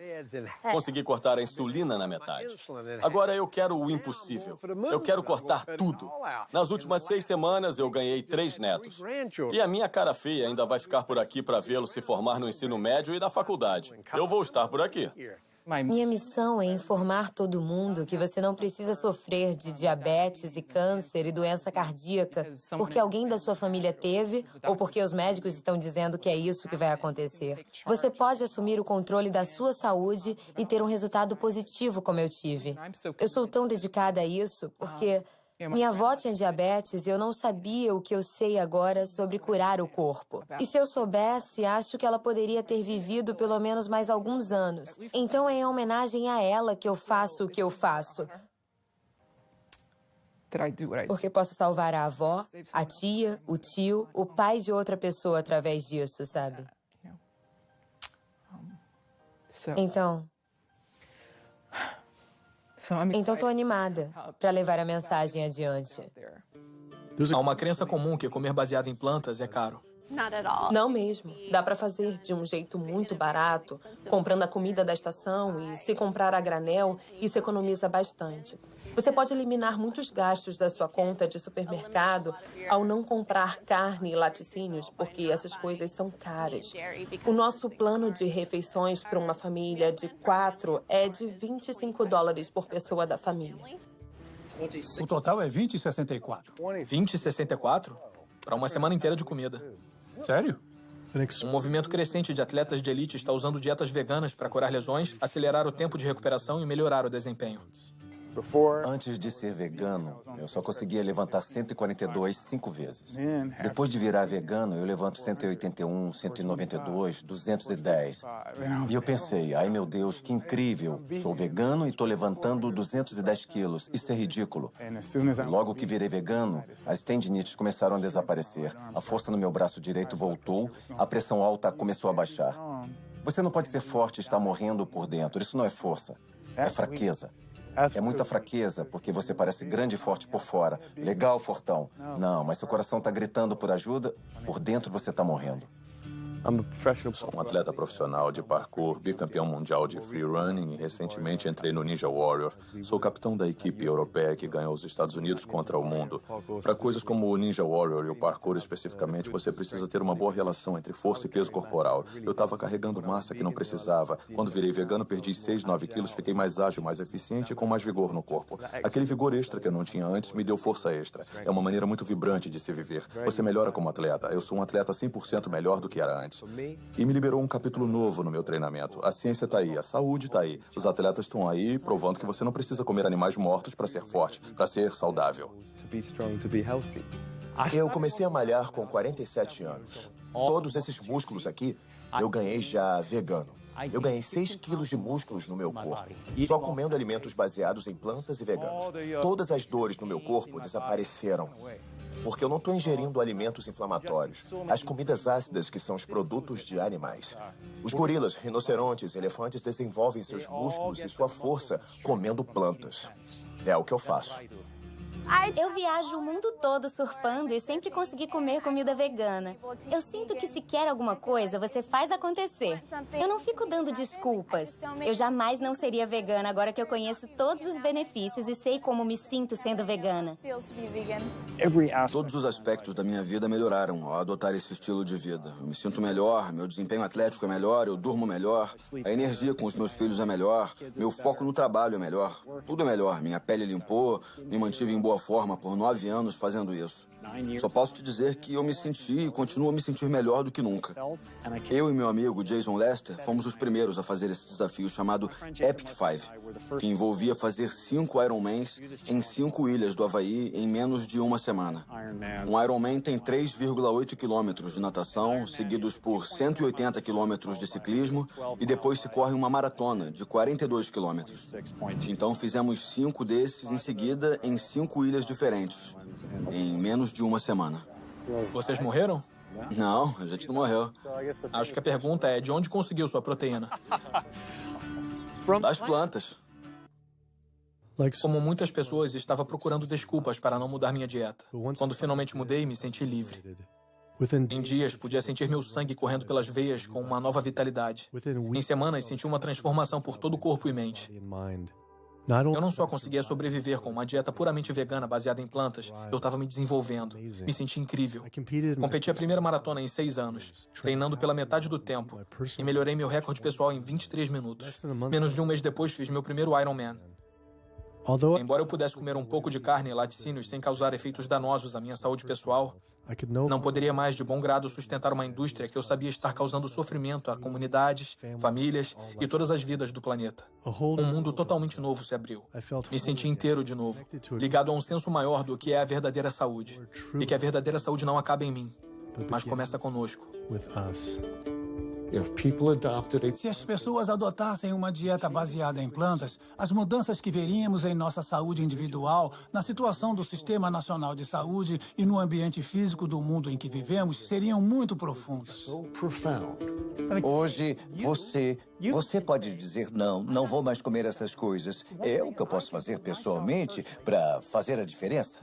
consegui cortar a insulina na metade. Agora eu quero o impossível. Eu quero cortar tudo. Nas últimas 6 semanas, eu ganhei 3 netos. E a minha cara feia ainda vai ficar por aqui para vê-lo se formar no ensino médio e na faculdade. Eu vou estar por aqui. Minha missão é informar todo mundo que você não precisa sofrer de diabetes e câncer e doença cardíaca porque alguém da sua família teve ou porque os médicos estão dizendo que é isso que vai acontecer. Você pode assumir o controle da sua saúde e ter um resultado positivo como eu tive. Eu sou tão dedicada a isso porque minha avó tinha diabetes e eu não sabia o que eu sei agora sobre curar o corpo. E se eu soubesse, acho que ela poderia ter vivido pelo menos mais alguns anos. Então é em homenagem a ela que eu faço o que eu faço. Porque posso salvar a avó, a tia, o tio, o pai de outra pessoa através disso, sabe? Então, estou animada para levar a mensagem adiante. Há uma crença comum que comer baseado em plantas é caro. Não mesmo. Dá para fazer de um jeito muito barato, comprando a comida da estação e se comprar a granel, isso economiza bastante. Você pode eliminar muitos gastos da sua conta de supermercado ao não comprar carne e laticínios, porque essas coisas são caras. O nosso plano de refeições para uma família de 4 é de $25 por pessoa da família. O total é 20,64. 20,64? Para uma semana inteira de comida. Sério? Um movimento crescente de atletas de elite está usando dietas veganas para curar lesões, acelerar o tempo de recuperação e melhorar o desempenho. Antes de ser vegano, eu só conseguia levantar 142 5 vezes. Depois de virar vegano, eu levanto 181, 192, 210. E eu pensei, ai meu Deus, que incrível. Sou vegano e estou levantando 210 quilos. Isso é ridículo. Logo que virei vegano, as tendinites começaram a desaparecer. A força no meu braço direito voltou, a pressão alta começou a baixar. Você não pode ser forte e estar morrendo por dentro. Isso não é força, é fraqueza. É muita fraqueza, porque você parece grande e forte por fora. Legal, fortão. Não, mas seu coração está gritando por ajuda, por dentro você está morrendo. Sou um atleta profissional de parkour, bicampeão mundial de free running e recentemente entrei no Ninja Warrior. Sou capitão da equipe europeia que ganhou os Estados Unidos contra o mundo. Para coisas como o Ninja Warrior e o parkour especificamente, você precisa ter uma boa relação entre força e peso corporal. Eu estava carregando massa que não precisava. Quando virei vegano, perdi 6, 9 quilos, fiquei mais ágil, mais eficiente e com mais vigor no corpo. Aquele vigor extra que eu não tinha antes me deu força extra. É uma maneira muito vibrante de se viver. Você melhora como atleta. Eu sou um atleta 100% melhor do que era antes. E me liberou um capítulo novo no meu treinamento. A ciência está aí, a saúde está aí. Os atletas estão aí provando que você não precisa comer animais mortos para ser forte, para ser saudável. Eu comecei a malhar com 47 anos. Todos esses músculos aqui, eu ganhei já vegano. Eu ganhei 6 quilos de músculos no meu corpo, só comendo alimentos baseados em plantas e veganos. Todas as dores no meu corpo desapareceram. Porque eu não estou ingerindo alimentos inflamatórios. As comidas ácidas que são os produtos de animais. Os gorilas, rinocerontes, elefantes desenvolvem seus músculos e sua força comendo plantas. É o que eu faço. Eu viajo o mundo todo surfando e sempre consegui comer comida vegana. Eu sinto que se quer alguma coisa, você faz acontecer. Eu não fico dando desculpas. Eu jamais não seria vegana agora que eu conheço todos os benefícios e sei como me sinto sendo vegana. Todos os aspectos da minha vida melhoraram ao adotar esse estilo de vida. Eu me sinto melhor, meu desempenho atlético é melhor, eu durmo melhor, a energia com os meus filhos é melhor, meu foco no trabalho é melhor. Tudo é melhor. Minha pele limpou, me mantive em boa forma por 9 anos fazendo isso. Só posso te dizer que eu me senti e continuo a me sentir melhor do que nunca. Eu e meu amigo Jason Lester fomos os primeiros a fazer esse desafio chamado Epic 5, que envolvia fazer 5 Ironmans em 5 ilhas do Havaí em menos de uma semana. Um Ironman tem 3,8 quilômetros de natação, seguidos por 180 quilômetros de ciclismo, e depois se corre uma maratona de 42 quilômetros. Então fizemos 5 desses em seguida em 5 ilhas diferentes, em menos de uma semana. Vocês morreram? Não, a gente não morreu. Acho que a pergunta é de onde conseguiu sua proteína? Das plantas. Como muitas pessoas, estava procurando desculpas para não mudar minha dieta. Quando finalmente mudei, me senti livre. Em dias, podia sentir meu sangue correndo pelas veias com uma nova vitalidade. Em semanas, senti uma transformação por todo o corpo e mente. Eu não só conseguia sobreviver com uma dieta puramente vegana baseada em plantas, eu estava me desenvolvendo. Me senti incrível. Competi a primeira maratona em 6 anos, treinando pela metade do tempo, e melhorei meu recorde pessoal em 23 minutos. Menos de um mês depois, fiz meu primeiro Ironman. Embora eu pudesse comer um pouco de carne e laticínios sem causar efeitos danosos à minha saúde pessoal, não poderia mais de bom grado sustentar uma indústria que eu sabia estar causando sofrimento a comunidades, famílias e todas as vidas do planeta. Um mundo totalmente novo se abriu. Me senti inteiro de novo, ligado a um senso maior do que é a verdadeira saúde. E que a verdadeira saúde não acaba em mim, mas começa conosco. Se as pessoas adotassem uma dieta baseada em plantas, as mudanças que veríamos em nossa saúde individual, na situação do Sistema Nacional de Saúde e no ambiente físico do mundo em que vivemos seriam muito profundas. Hoje, você pode dizer, não vou mais comer essas coisas. É o que eu posso fazer pessoalmente para fazer a diferença.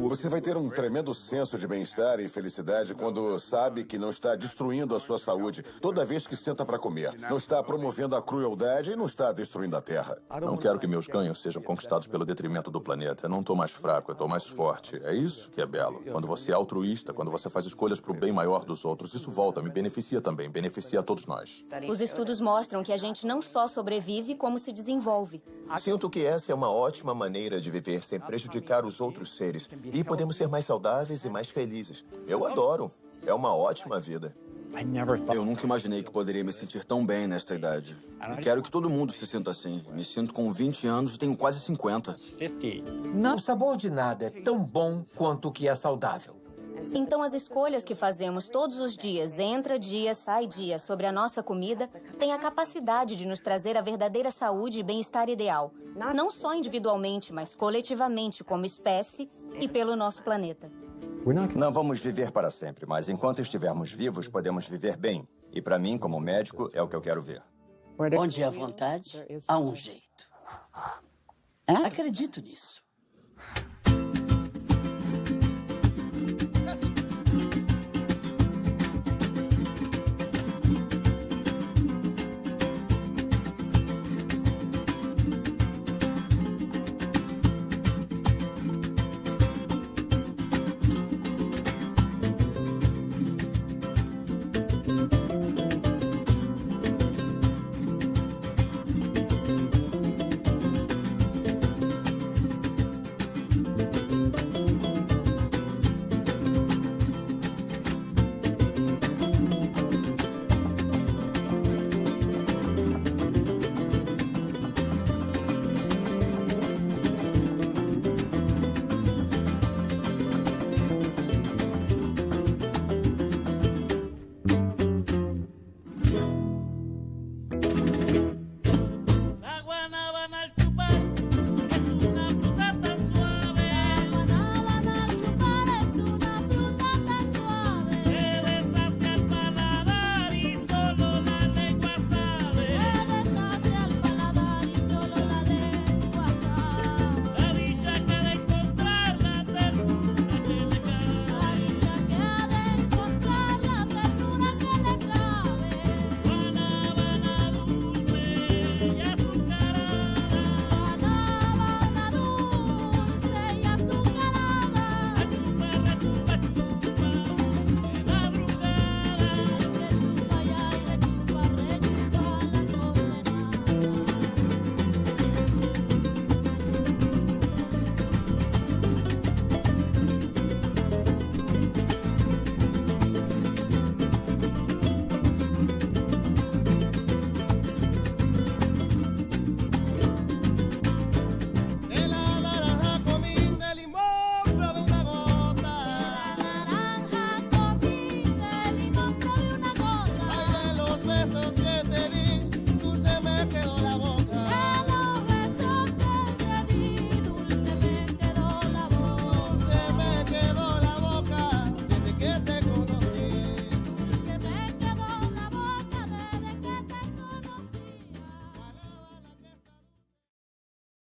Você vai ter um tremendo senso de bem-estar e felicidade quando sabe que não está destruindo a sua saúde toda vez que senta para comer. Não está promovendo a crueldade e não está destruindo a terra. Não quero que meus ganhos sejam conquistados pelo detrimento do planeta. Eu não estou mais fraco, eu estou mais forte. É isso que é belo. Quando você é altruísta, quando você faz escolhas para o bem maior dos outros, isso volta, me beneficia também, beneficia a todos nós. Os estudos mostram que a gente não só sobrevive, como se desenvolve. Sinto que essa é uma ótima maneira de viver sem prejudicar os outros seres. E podemos ser mais saudáveis e mais felizes. Eu adoro. É uma ótima vida. Eu nunca imaginei que poderia me sentir tão bem nesta idade. E quero que todo mundo se sinta assim. Me sinto com 20 anos e tenho quase 50. O sabor de nada é tão bom quanto o que é saudável. Então, as escolhas que fazemos todos os dias, entra dia, sai dia, sobre a nossa comida, têm a capacidade de nos trazer a verdadeira saúde e bem-estar ideal. Não só individualmente, mas coletivamente, como espécie e pelo nosso planeta. Não vamos viver para sempre, mas enquanto estivermos vivos, podemos viver bem. E para mim, como médico, é o que eu quero ver. Onde há vontade, há um jeito. Acredito nisso.